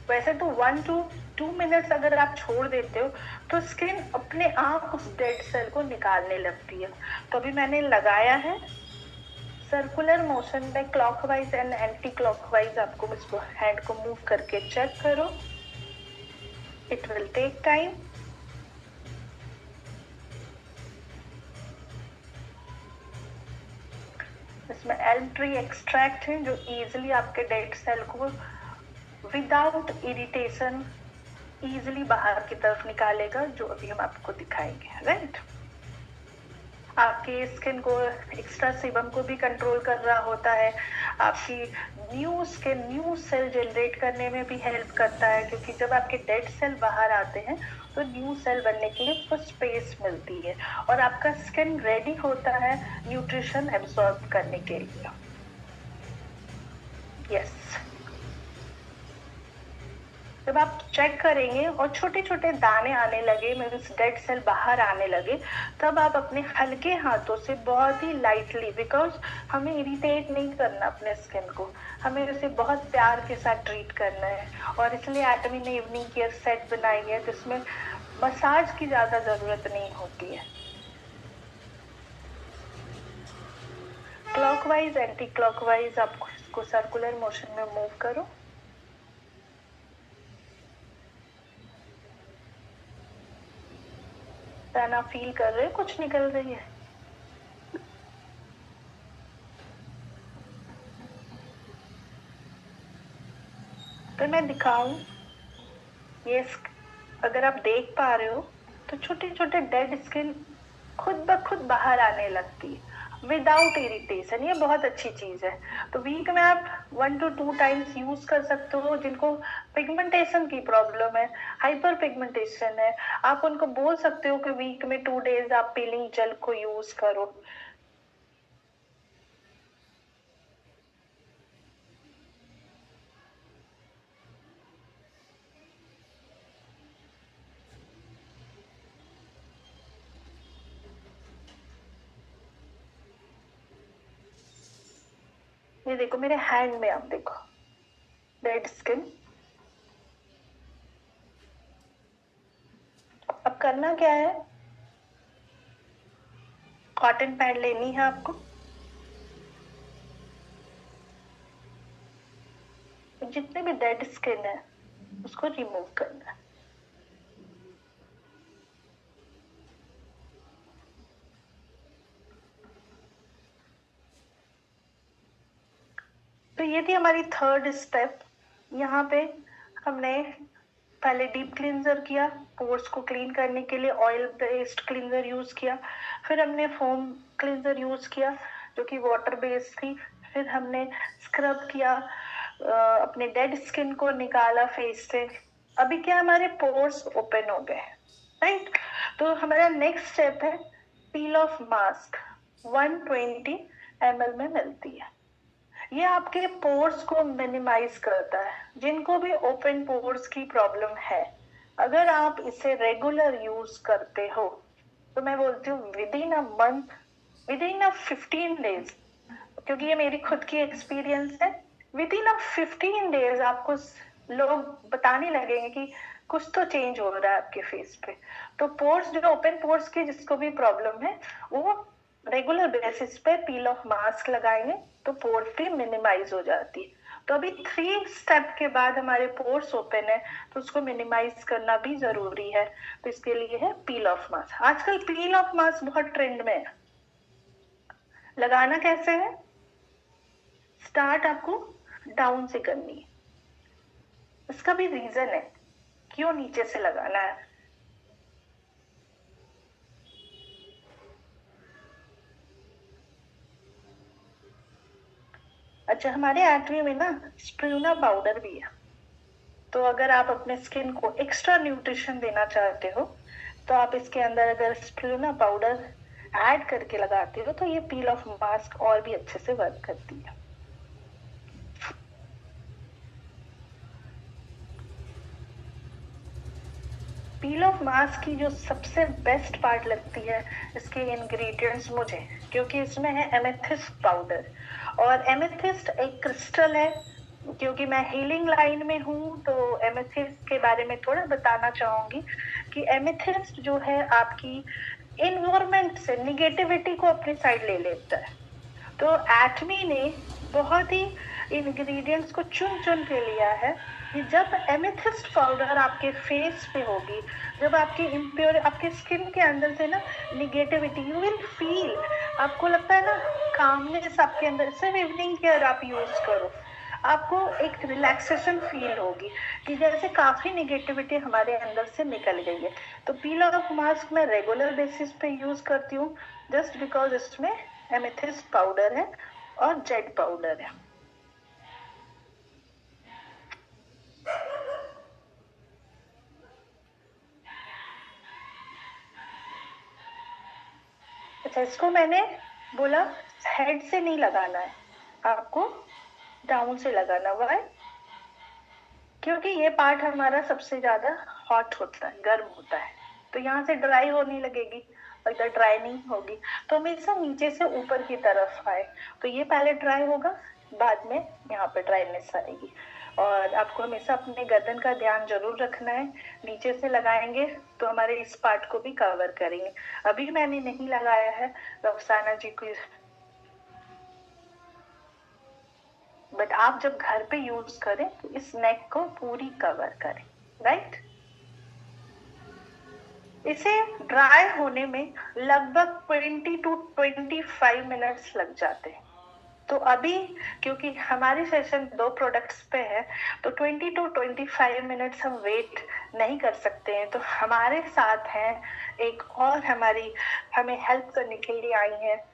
वैसे तो 1 to 2 मिनट्स अगर आप छोड़ देते हो तो स्किन अपने आप उस डेड सेल को निकालने लगती है। तो अभी मैंने लगाया है, सर्कुलर मोशन में क्लॉकवाइज एंड एंटी क्लॉकवाइज आपको इसको हैंड को मूव करके चेक करो। It will take time. इसमें एल्म ट्री एक्सट्रैक्ट है, जो इजीली आपके डेड सेल को विदाउट इरिटेशन इजीली बाहर की तरफ निकालेगा, जो अभी हम आपको दिखाएंगे, राइट। आपकी स्किन को, एक्स्ट्रा सीबम को भी कंट्रोल कर रहा होता है, आपकी new skin, new sale generate करने में भी हेल्प करता है, क्योंकि जब आपके डेड सेल बाहर आते हैं तो न्यू सेल बनने के लिए उसको स्पेस मिलती है और आपका स्किन रेडी होता है न्यूट्रिशन एब्सॉर्ब करने के लिए। यस, जब आप चेक करेंगे और छोटे छोटे दाने आने लगे, मीन्स डेड सेल बाहर आने लगे, तब आप अपने हल्के हाथों से बहुत ही लाइटली, बिकॉज हमें इरिटेट नहीं करना अपने स्किन को, हमें उसे बहुत प्यार के साथ ट्रीट करना है, और इसलिए एटमी ने इवनिंग केयर सेट बनाई है जिसमें मसाज की ज़्यादा ज़रूरत नहीं होती है। क्लॉकवाइज एंटी क्लॉकवाइज आप इसको सर्कुलर मोशन में मूव करो। ताना फील कर रहे हो कुछ निकल रही है? तो मैं दिखाऊं ये अगर आप देख पा रहे हो तो छोटे छोटे डेड स्किन खुद ब खुद बाहर आने लगती है विदाउट इरिटेशन। ये बहुत अच्छी चीज है। तो वीक में आप 1 to 2 टाइम्स यूज कर सकते हो। जिनको पिगमेंटेशन की प्रॉब्लम है, हाइपर पिगमेंटेशन है, आप उनको बोल सकते हो कि वीक में 2 डेज आप पीलिंग जेल को यूज करो। ये देखो मेरे हैंड में, आप देखो डेड स्किन। अब करना क्या है, कॉटन पैड लेनी है आपको। जितने भी डेड स्किन है उसको रिमूव करना है। तो ये थी हमारी थर्ड स्टेप। यहाँ पे हमने पहले डीप क्लींजर किया, पोर्स को क्लीन करने के लिए ऑयल बेस्ड क्लींजर यूज किया। फिर हमने फोम क्लींजर यूज किया जो कि वाटर बेस्ड थी। फिर हमने स्क्रब किया, अपने डेड स्किन को निकाला फेस से। अभी क्या हमारे पोर्स ओपन हो गए, राइट? तो हमारा नेक्स्ट स्टेप है पील ऑफ मास्क। 120 ml में मिलती है। ये आपके पोर्स को मिनिमाइज करता है। जिनको भी ओपन पोर्स की प्रॉब्लम है, अगर आप इसे रेगुलर यूज करते हो तो मैं बोलती हूँ with in a month, with in a 15 days, क्योंकि ये मेरी खुद की एक्सपीरियंस है, विद इन अ 15 डेज आपको लोग बताने लगेंगे कि कुछ तो चेंज हो रहा है आपके फेस पे। तो पोर्स जो ओपन पोर्स की जिसको भी प्रॉब्लम है वो रेगुलर बेसिस पे पील ऑफ मास्क लगाएंगे तो पोर्स भी मिनिमाइज हो जाती है। तो अभी 3 स्टेप के बाद हमारे पोर्स ओपन है तो उसको मिनिमाइज करना भी जरूरी है। तो इसके लिए है पील ऑफ मास्क। आजकल पील ऑफ मास्क बहुत ट्रेंड में है। लगाना कैसे है, स्टार्ट आपको डाउन से करनी है। इसका भी रीजन है क्यों नीचे से लगाना है। अच्छा, हमारे एक्ने में ना स्प्रूना पाउडर भी है। तो अगर आप अपने स्किन को एक्स्ट्रा न्यूट्रिशन देना चाहते हो तो आप इसके अंदर अगर स्प्रूना पाउडर ऐड करके लगाते हो तो ये पील ऑफ मास्क और भी अच्छे से वर्क करती है। पील ऑफ मास्क की जो सबसे बेस्ट पार्ट लगती है इसके इंग्रेडिएंट्स मुझे, क्योंकि इसमें है एमेथिस्ट पाउडर। और एमेथिस्ट एक क्रिस्टल है। क्योंकि मैं हीलिंग लाइन में हूँ तो एमेथिस्ट के बारे में थोड़ा बताना चाहूंगी कि एमेथिस्ट जो है आपकी इन्वायरमेंट से निगेटिविटी को अपनी साइड ले लेता है। तो एटमी ने बहुत ही इंग्रेडिएंट्स को चुन चुन के लिया है कि जब एमेथिस्ट पाउडर आपके फेस पे होगी, जब आपकी इम्प्योर आपके स्किन के अंदर से ना निगेटिविटी यू विल फील, आपको लगता है ना कामनेस आपके अंदर, सिर्फ इवनिंग केयर आप यूज करो, आपको एक रिलैक्सेशन फील होगी कि जैसे काफी निगेटिविटी हमारे अंदर से निकल गई है। तो पील ऑफ मास्क मैं रेगुलर बेसिस पे यूज करती हूँ जस्ट बिकॉज इसमें एमेथिस्ट पाउडर है और जेड पाउडर है। अच्छा, इसको मैंने बोला हेड से नहीं लगाना है, आपको डाउन से लगाना हुआ है, क्योंकि ये पार्ट हमारा सबसे ज्यादा हॉट होता है, गर्म होता है। तो यहाँ से ड्राई होने लगेगी और इधर ड्राई नहीं होगी, तो हमेशा नीचे से ऊपर की तरफ आए। तो ये पहले ड्राई होगा, बाद में यहाँ पे ड्राईनेस आएगी। और आपको हमेशा अपने गर्दन का ध्यान जरूर रखना है। नीचे से लगाएंगे तो हमारे इस पार्ट को भी कवर करेंगे। अभी मैंने नहीं लगाया है, रफसाना जी को बट आप जब घर पे यूज करें तो इस नेक को पूरी कवर करें, राइट। इसे ड्राई होने में लगभग 20 to 25 मिनट्स लग जाते हैं। तो अभी क्योंकि हमारी सेशन 2 प्रोडक्ट्स पे है तो 20 to 25 मिनट्स हम वेट नहीं कर सकते हैं। तो हमारे साथ हैं एक और हमें हेल्प करने के लिए आई है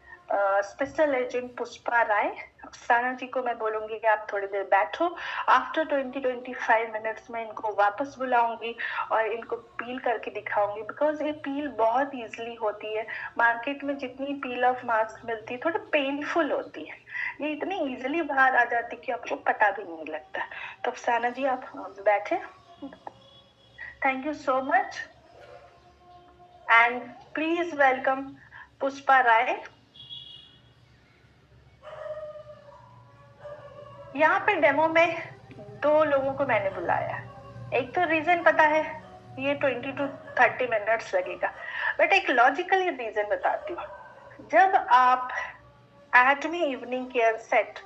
स्पेशल एजेंट पुष्पा राय। साना जी को मैं बोलूंगी कि आप थोड़ी देर बैठो, आफ्टर 20-25 मिनट्स में इनको वापस बुलाऊंगी और इनको पील करके दिखाऊंगी, बिकॉज ये पील बहुत इजीली होती है। मार्केट में जितनी पील ऑफ मास्क मिलती है थोड़ा पेनफुल होती है, ये इतनी इजीली बाहर आ जाती कि आपको पता भी नहीं लगता। तो साना जी आप बैठे। Thank you so much and please welcome Pushpa Rai. यहाँ पे डेमो में 2 लोगों को मैंने बुलाया। एक तो रीजन पता है, ये 20 to 30 मिनट्स लगेगा, बट एक लॉजिकली रीजन बताती हूँ। जब आप एटमी इवनिंग केयर सेट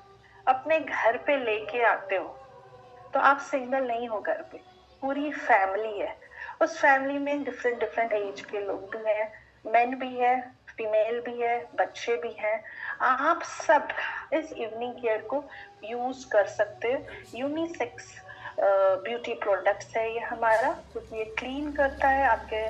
अपने घर पे लेके आते हो तो आप सिंगल नहीं हो, घर पे पूरी फैमिली है। उस फैमिली में डिफरेंट एज के लोग भी हैं, मेन भी है, फीमेल भी है, बच्चे भी हैं। आप सब इस इवनिंग केयर को यूज कर सकते हो। यूनिसेक्स ब्यूटी प्रोडक्ट्स है ये हमारा। ये क्लीन करता है, आपके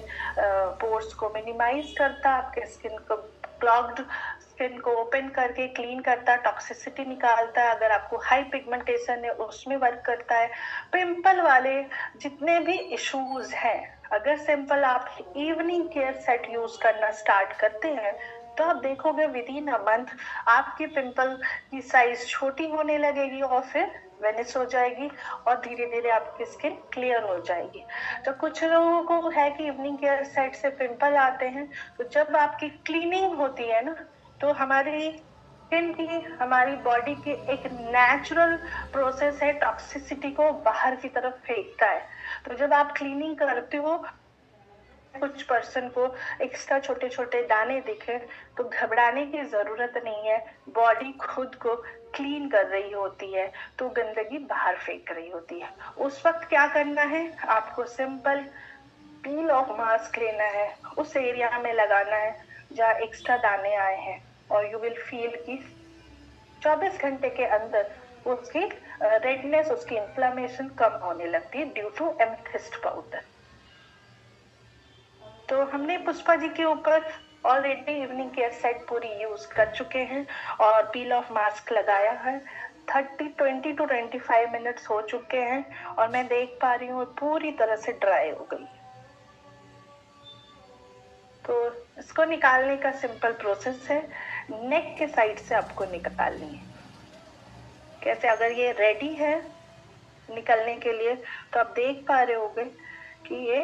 पोर्स को मिनिमाइज करता है, आपके स्किन को क्लॉग्ड स्किन को ओपन करके क्लीन करता है, टॉक्सिसिटी निकालता है। अगर आपको हाई पिगमेंटेशन है उसमें वर्क करता है। पिंपल वाले जितने भी इश्यूज हैं, अगर सिंपल आप इवनिंग केयर सेट यूज करना स्टार्ट करते हैं तो आप देखोगे विद इन अ मंथ आपकी पिंपल की साइज छोटी होने लगेगी और फिर वेनिश हो जाएगी और धीरे धीरे आपकी स्किन क्लियर हो जाएगी। तो कुछ लोगों को है कि इवनिंग केयर सेट से पिंपल आते हैं, तो जब आपकी क्लीनिंग होती है ना तो हमारी स्किन की, हमारी बॉडी की एक नेचुरल प्रोसेस है, टॉक्सिसिटी को बाहर की तरफ फेंकता है। तो जब आप क्लीनिंग करते हो कुछ पर्सन को एक्स्ट्रा छोटे छोटे दाने दिखे तो घबराने की जरूरत नहीं है, बॉडी खुद को क्लीन कर रही होती है, तो गंदगी बाहर फेंक रही होती है। उस वक्त क्या करना है, आपको सिंपल पील ऑफ मास्क लेना है, उस एरिया में लगाना है जहाँ एक्स्ट्रा दाने आए हैं, और यू विल फील कि 24 घंटे के अंदर उसकी रेडनेस, उसकी इन्फ्लामेशन कम होने लगती है ड्यू टू एमेथिस्ट पाउडर। तो हमने पुष्पा जी के ऊपर ऑलरेडी इवनिंग केयर सेट पूरी यूज कर चुके हैं और पील ऑफ मास्क लगाया है। 20 to 25 मिनट्स हो चुके हैं और मैं देख पा रही हूँ पूरी तरह से ड्राई हो गई। तो इसको निकालने का सिंपल प्रोसेस है, नेक के साइड से आपको निकालनी है। कैसे, अगर ये रेडी है निकलने के लिए तो आप देख पा रहे होंगे कि ये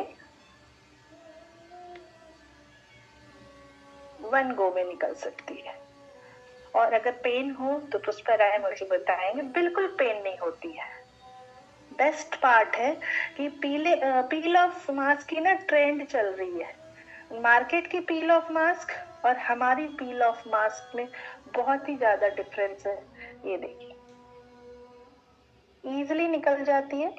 1 गो में निकल सकती है। और अगर पेन हो तो पुष्पा राय मुझे बताएंगे, बिल्कुल पेन नहीं होती है। बेस्ट पार्ट है कि पील ऑफ मास्क की ना ट्रेंड चल रही है। मार्केट की पील ऑफ मास्क और हमारी पील ऑफ मास्क में बहुत ही ज्यादा डिफरेंस है। ये देखिए इजीली निकल जाती है।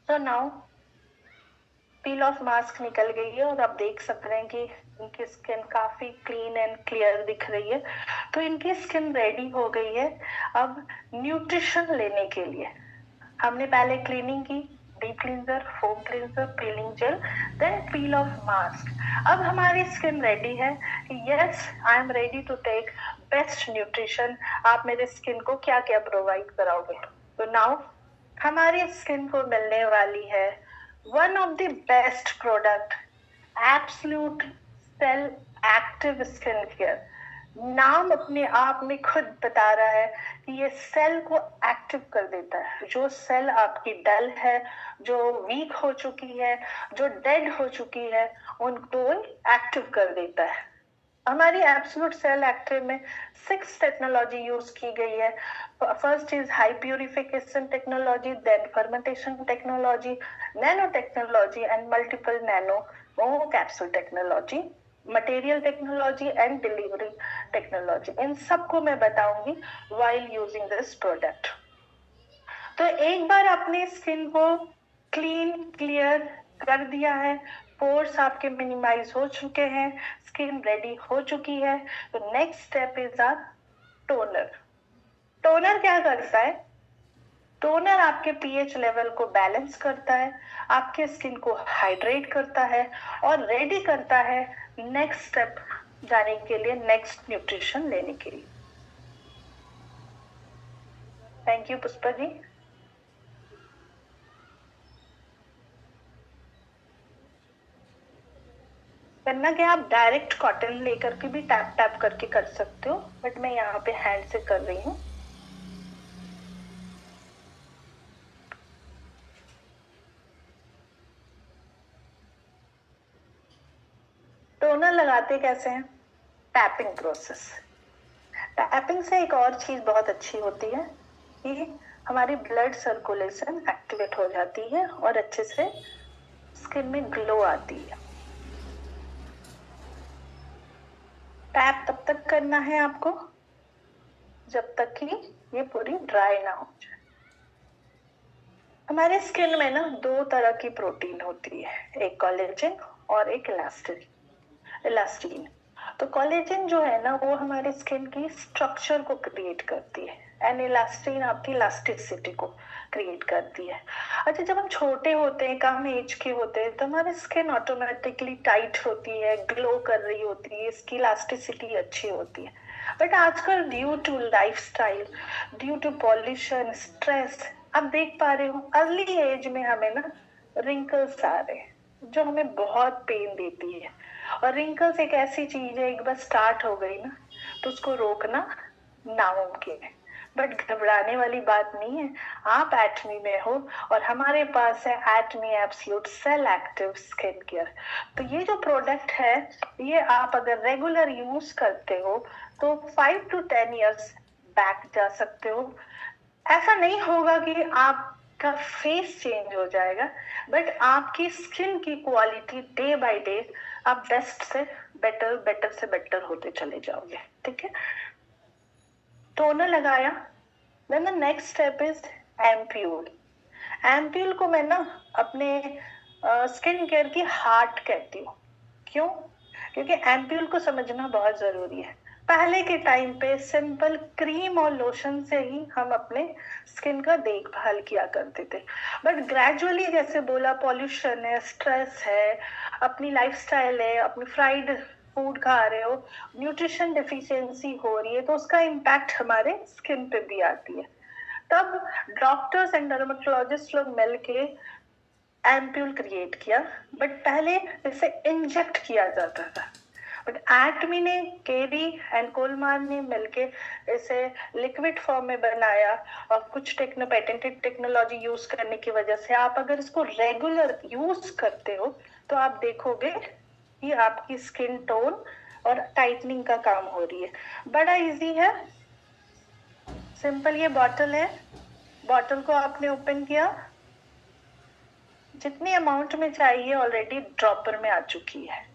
तो नाउ पील ऑफ मास्क निकल गई है और आप देख सकते हैं कि इनकी स्किन काफी क्लीन एंड क्लियर दिख रही है। तो इनकी स्किन रेडी हो गई है अब न्यूट्रिशन लेने के लिए। हमने पहले क्लीनिंग की, deep cleanser, foam cleanser, peeling gel, then peel off mask. अब हमारी स्किन रेडी है कि yes I am ready to take best nutrition. आप मेरे स्किन को क्या क्या प्रोवाइड कराओगे। तो नाउ हमारी स्किन को मिलने वाली है one of the best product, absolute cell active skin care. नाम अपने आप में खुद बता रहा है कि ये सेल को एक्टिव कर देता है। जो सेल आपकी डल है, जो वीक हो चुकी है, जो डेड हो चुकी है, उनको एक्टिव कर देता है। हमारी एब्सोल्यूट सेल एक्टिव में 6 टेक्नोलॉजी यूज की गई है. First is high purification technology, then fermentation technology, nano technology and multiple nano capsule technology, material technology and delivery technology. इन सबको मैं बताऊंगी व्हाइल यूजिंग दिस प्रोडक्ट. तो एक बार अपने स्किन को क्लीन क्लियर कर दिया है, पोर्स आपके मिनिमाइज हो चुके हैं, स्किन रेडी हो चुकी है, तो next step is our toner. Toner क्या करता है? टोनर आपके पीएच लेवल को बैलेंस करता है, आपके स्किन को हाइड्रेट करता है और रेडी करता है नेक्स्ट स्टेप जाने के लिए, नेक्स्ट न्यूट्रिशन लेने के लिए. Thank you Pushpa ji. करना क्या, आप डायरेक्ट कॉटन लेकर के भी टैप टैप करके कर सकते हो, बट मैं यहाँ पे हैंड से कर रही हूँ. टोनर लगाते कैसे हैं? Tapping process. टैपिंग से एक और चीज बहुत अच्छी होती है कि हमारी ब्लड सर्कुलेशन एक्टिवेट हो जाती है और अच्छे से स्किन में ग्लो आती है. टैप तब तक करना है आपको जब तक कि ये पूरी ड्राई ना हो जाए. हमारे स्किन में ना 2 तरह की प्रोटीन होती है, एक कोलेजन और एक इलास्टिन. तो कोलेजन जो है ना वो हमारे स्किन की स्ट्रक्चर को क्रिएट करती है एंड इलास्टिन आपकी इलास्टिसिटी को क्रिएट करती है. अच्छा, जब हम छोटे होते हैं, कम एज के होते हैं, तो हमारी स्किन ऑटोमेटिकली टाइट होती है, ग्लो कर रही होती है, इसकी इलास्टिसिटी अच्छी होती है. बट आजकल due to lifestyle, due to pollution, stress, आप देख पा रहे हो अर्ली एज में हमें ना रिंकल्स आ रहे हैं जो हमें बहुत पेन देती है. और रिंकल्स एक ऐसी चीज है, एक बार स्टार्ट हो गई ना तो उसको रोकना नामुमकिन है. बट घबराने वाली बात नहीं है. आप एटमी में हो और हमारे पास है Atomy absolute cell active skin care. तो ये जो प्रोडक्ट है, ये आप अगर रेगुलर यूज करते हो तो 5 to 10 years बैक जा सकते हो. ऐसा नहीं होगा कि आपका फेस चेंज हो जाएगा, बट आपकी स्किन की क्वालिटी डे बाय डे आप बेस्ट से बेटर, बेटर से बेटर होते चले जाओगे. ठीक है, टोनर लगाया. Then the next step is ampoule. Ampoule को मैं ना अपने स्किन केयर की हार्ट कहती हूँ. क्यों? क्योंकि एम्प्यूल को समझना बहुत जरूरी है. पहले के टाइम पे सिंपल क्रीम और लोशन से ही हम अपने स्किन का देखभाल किया करते थे. बट ग्रेजुअली जैसे बोला, पॉल्यूशन है, स्ट्रेस है, अपनी लाइफस्टाइल है, अपनी फ्राइड फूड खा रहे हो, न्यूट्रिशन डिफिशियंसी हो रही है, तो उसका इम्पैक्ट हमारे स्किन पे भी आती है. तब डॉक्टर्स एंड डर्मेटोलॉजिस्ट लोग मिलके एम्प्यूल क्रिएट किया, बट पहले इसे इंजेक्ट किया जाता था. बट एटमी ने, केरी एंड कोलमान ने मिलके इसे लिक्विड फॉर्म में बनाया और कुछ पेटेंटेड टेक्नोलॉजी यूज करने की वजह से आप अगर इसको रेगुलर यूज करते हो तो आप देखोगे कि आपकी स्किन टोन और टाइटनिंग का काम हो रही है. बड़ा इजी है, सिंपल. ये बॉटल है, बॉटल को आपने ओपन किया, जितनी अमाउंट में चाहिए ऑलरेडी ड्रॉपर में आ चुकी है.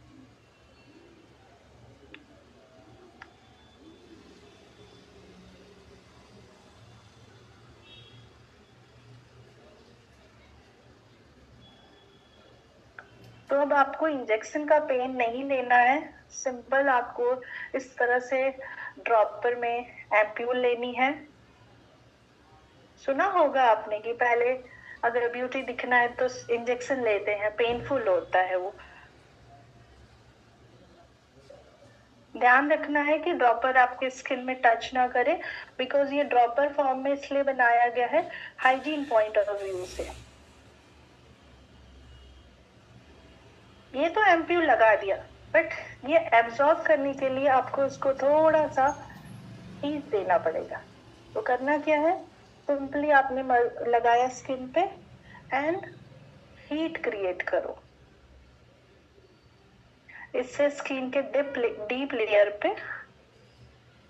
तो अब आपको इंजेक्शन का पेन नहीं लेना है. सिंपल आपको इस तरह से ड्रॉपर में एम्प्यूल लेनी है. सुना होगा आपने कि पहले अगर ब्यूटी दिखना है तो इंजेक्शन लेते हैं, पेनफुल होता है वो. ध्यान रखना है कि ड्रॉपर आपके स्किन में टच ना करे, बिकॉज ये ड्रॉपर फॉर्म में इसलिए बनाया गया है हाइजीन पॉइंट ऑफ व्यू से. ये तो एम्प्यूल लगा दिया, बट ये एब्जॉर्ब करने के लिए आपको इसको थोड़ा सा हीट देना पड़ेगा. तो करना क्या है, सिंपली आपने लगाया स्किन पे एंड हीट क्रिएट करो. इससे स्किन के डीप लेयर पे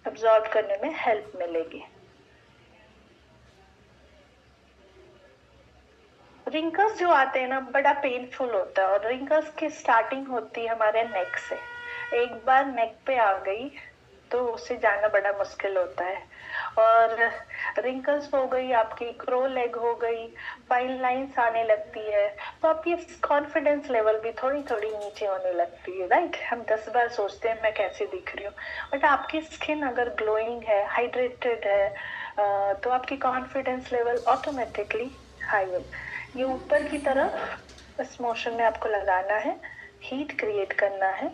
अब्सॉर्ब करने में हेल्प मिलेगी। रिंकल्स जो आते हैं ना बड़ा पेनफुल होता है, और रिंकल्स की स्टार्टिंग होती है हमारे नेक से। एक बार नेक पे आ गई तो उससे जाना बड़ा मुश्किल होता है। और रिंकल्स हो गई, आपकी क्रो लेग हो गई, फाइन लाइंस आने लगती है, तो आपकी कॉन्फिडेंस लेवल भी थोड़ी थोड़ी नीचे होने लगती है, राइट। हम 10 बार सोचते हैं मैं कैसे दिख रही हूँ, बट आपकी स्किन अगर ग्लोइंग है, हाइड्रेटेड है, तो आपकी कॉन्फिडेंस लेवल ऑटोमेटिकली हाई हो। ये ऊपर की तरफ इस मोशन में आपको लगाना है, हीट क्रिएट करना है।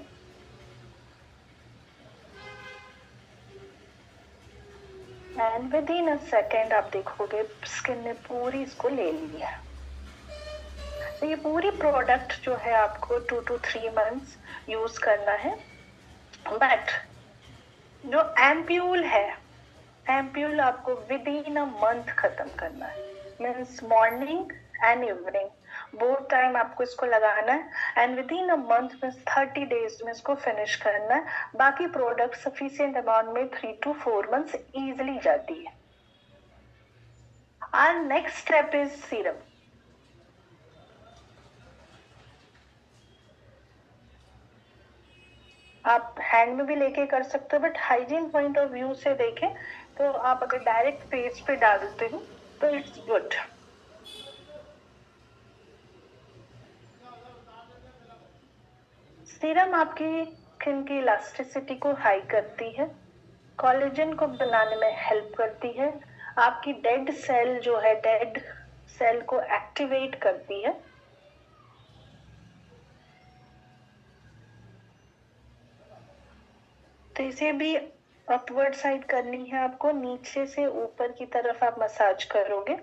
And with in a second आप देखोगे स्किन ने पूरी इसको ले लिया। तो ये पूरी प्रोडक्ट जो है आपको 2 to 3 मंथ्स यूज करना है। बट जो एम्प्यूल है, एम्प्यूल आपको विद इन अ मंथ खत्म करना है। Means morning and evening both time आपको इसको लगाना है, and with in a month में 30 डेज में इसको फिनिश करना है। बाकी प्रोडक्ट सफिशिएंट अमाउंट में 3 to 4 मंथ्स इजिली जाती है। Our next step is serum. आप हैंड में भी लेके कर सकते हो, but hygiene point of view से देखें तो आप अगर डायरेक्ट फेस पे डालते हो तो इट्स गुड। सीरम आपकी स्किन की इलास्टिसिटी को हाई करती है, कोलेजन को बनाने में हेल्प करती है, आपकी डेड सेल जो है, डेड सेल को एक्टिवेट करती है। तो इसे भी अपवर्ड साइड करनी है आपको, नीचे से ऊपर की तरफ आप मसाज करोगे।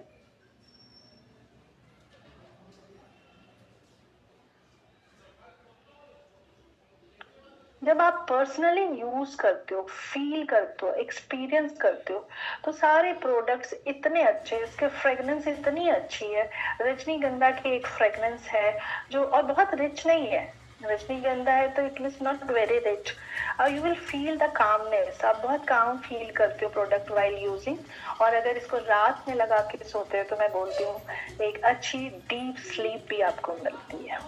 जब आप पर्सनली यूज करते हो, फील करते हो, एक्सपीरियंस करते हो, तो सारे प्रोडक्ट्स इतने अच्छे, इसके फ्रेग्रेंस इतनी अच्छी है। रजनीगंधा की एक फ्रेग्रेंस है जो, और बहुत रिच नहीं है, रजनीगंधा है तो it is not very rich. You will feel the calmness, आप बहुत काम फील करते हो प्रोडक्ट वाइल यूजिंग। और अगर इसको रात में लगा के सोते हो तो मैं बोलती हूँ एक अच्छी डीप स्लीप भी आपको मिलती है।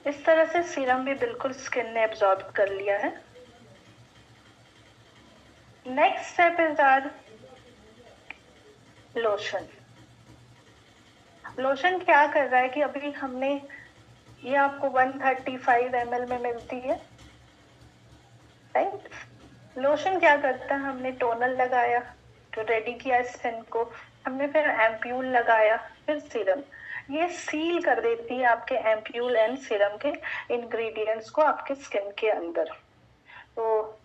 इस तरह से सीरम भी बिल्कुल स्किन ने एब्जॉर्ब कर लिया है। Next step is our lotion. Lotion क्या कर रहा है कि अभी हमने, ये आपको 135 ml में मिलती है, राइट। लोशन क्या करता है, हमने टोनल लगाया तो रेडी किया स्किन को, हमने फिर एम्प्यूल लगाया, फिर सीरम। ये सील कर देती है आपके एम्प्यूल एंड सीरम के इंग्रेडिएंट्स को आपके स्किन के अंदर। तो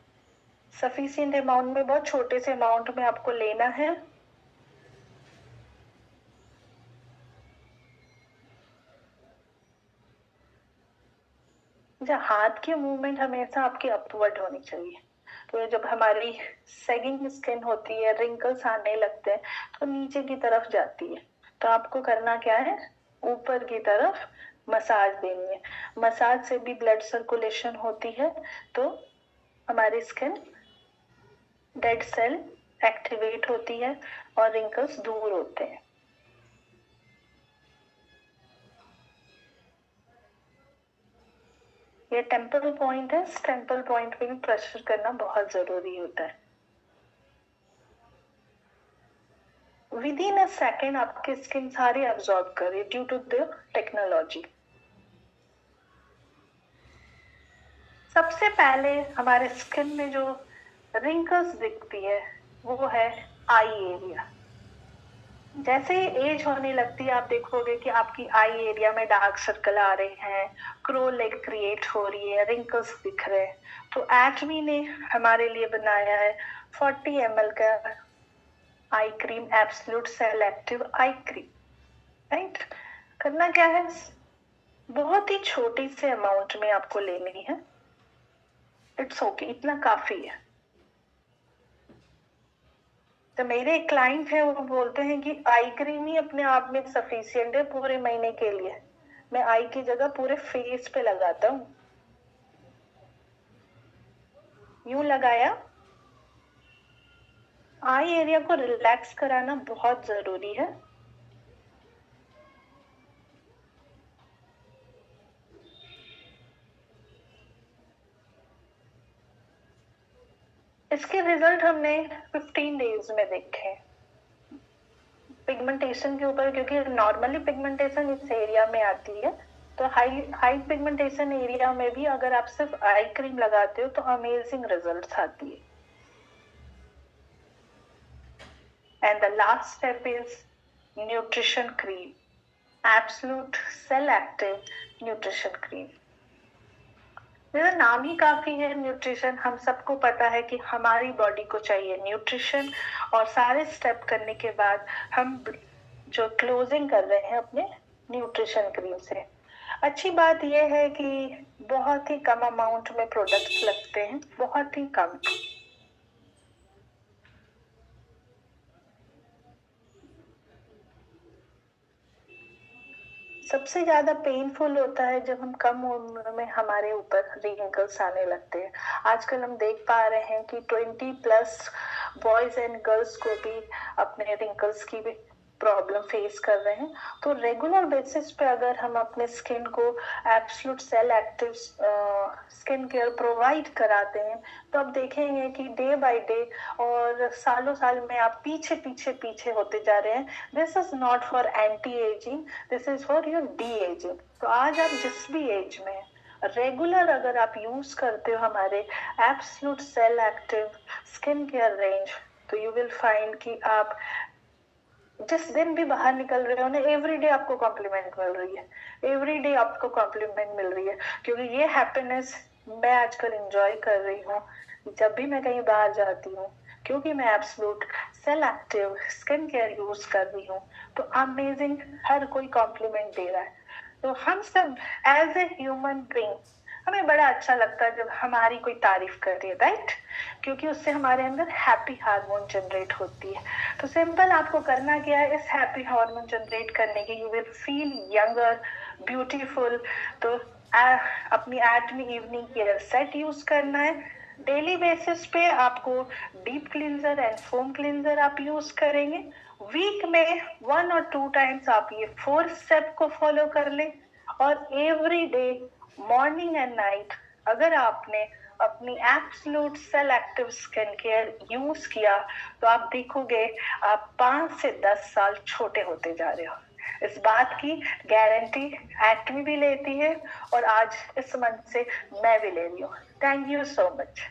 सफिशिएंट अमाउंट में, बहुत छोटे से अमाउंट में आपको लेना है। हाथ की मूवमेंट हमेशा आपकी अपवर्ड होनी चाहिए। तो जब हमारी सैगिंग स्किन होती है, रिंकल्स आने लगते हैं, तो नीचे की तरफ जाती है। तो आपको करना क्या है, ऊपर की तरफ मसाज देनी है। मसाज से भी ब्लड सर्कुलेशन होती है, तो हमारी स्किन डेड सेल एक्टिवेट होती है और रिंकल्स दूर होते हैं। ये टेम्पल पॉइंट है, टेम्पल पॉइंट पे भी प्रेशर करना बहुत जरूरी होता है। विद इन अ सेकेंड आपकी स्किन सारी अब्सॉर्ब करे ड्यू टू द टेक्नोलॉजी। सबसे पहले हमारे स्किन में जो रिंकल्स दिखती है वो है आई एरिया। जैसे ही एज होने लगती है आप देखोगे कि आपकी आई एरिया में डार्क सर्कल आ रहे हैं, क्रो लेग क्रिएट हो रही है, रिंकल्स दिख रहे हैं। तो एटमी ने हमारे लिए बनाया है 40 ml का eye cream, absolute cell active eye cream, right. करना क्या है, बहुत ही छोटी से अमाउंट में आपको लेनी है। इट्स ओके, इतना काफी है। तो मेरे एक क्लाइंट है, वो बोलते हैं कि आई क्रीम ही अपने आप में सफिशिएंट है पूरे महीने के लिए, मैं आई की जगह पूरे फेस पे लगाता हूँ। यूं लगाया, आई एरिया को रिलैक्स कराना बहुत जरूरी है। इसके रिजल्ट हमने 15 डेज में देखे पिगमेंटेशन के ऊपर, क्योंकि नॉर्मली पिगमेंटेशन इस एरिया में आती है, तो हाई पिगमेंटेशन एरिया में भी अगर आप सिर्फ आई क्रीम लगाते हो तो अमेजिंग रिजल्ट्स आती है। And the last step is nutrition cream, absolute cell active nutrition cream. मेरा नाम ही काफी है न्यूट्रिशन, हम सबको पता है कि हमारी बॉडी को चाहिए न्यूट्रिशन, और सारे स्टेप करने के बाद हम जो क्लोजिंग कर रहे हैं अपने न्यूट्रिशन क्रीम से। अच्छी बात यह है कि बहुत ही कम अमाउंट में प्रोडक्ट्स लगते हैं, बहुत ही कम। सबसे ज्यादा पेनफुल होता है जब हम कम उम्र में हमारे ऊपर रिंकल्स आने लगते हैं। आजकल हम देख पा रहे हैं कि 20+ बॉयज एंड गर्ल्स को भी अपने रिंकल्स की भी प्रॉब्लम फेस कर रहे हैं। तो रेगुलर बेसिस पे अगर हम अपने स्किन को absolute cell active skin care provide कराते हैं, तो आप देखेंगे कि डे बाय डे और सालों साल में आप पीछे पीछे पीछे होते जा रहे हैं। This is not for anti ageing, this is for your D ageing. तो आज आप जिस भी एज में रेगुलर अगर आप यूज करते हो हमारे absolute cell active skin care range, तो यू विल फाइंड कि आप जिस दिन भी बाहर निकल रहे हो ना, एवरी डे आपको कॉम्प्लीमेंट मिल रही है, एवरी डे आपको कॉम्प्लीमेंट मिल रही है। क्योंकि ये हैप्पीनेस मैं आजकल एंजॉय कर रही हूँ जब भी मैं कहीं बाहर जाती हूँ, क्योंकि मैं absolute cell active skin care use कर रही हूँ। तो अमेजिंग, हर कोई कॉम्प्लीमेंट दे रहा है। तो हम सब एज ए ह्यूमन बीइंग, हमें बड़ा अच्छा लगता है जब हमारी कोई तारीफ करती है, राइट? क्योंकि उससे हमारे अंदर हैप्पी हार्मोन जनरेट होती है। तो सिंपल आपको करना क्या है, इस हैप्पी हार्मोन जनरेट करने के, you will feel younger, beautiful. तो अपनी एटमी इवनिंग केयर सेट यूज करना है। डेली बेसिस पे आपको deep cleanser and foam cleanser आप यूज करेंगे। वीक में 1 और 2 टाइम्स आप ये 4 स्टेप को फॉलो कर लें। और every day morning and night अगर आपने अपनी absolute cell active skin care use किया, तो आप देखोगे आप 5 से 10 साल छोटे होते जा रहे हो। इस बात की गारंटी एटमी भी लेती है, और आज इस मंथ से मैं भी ले रही हूँ। Thank you so much.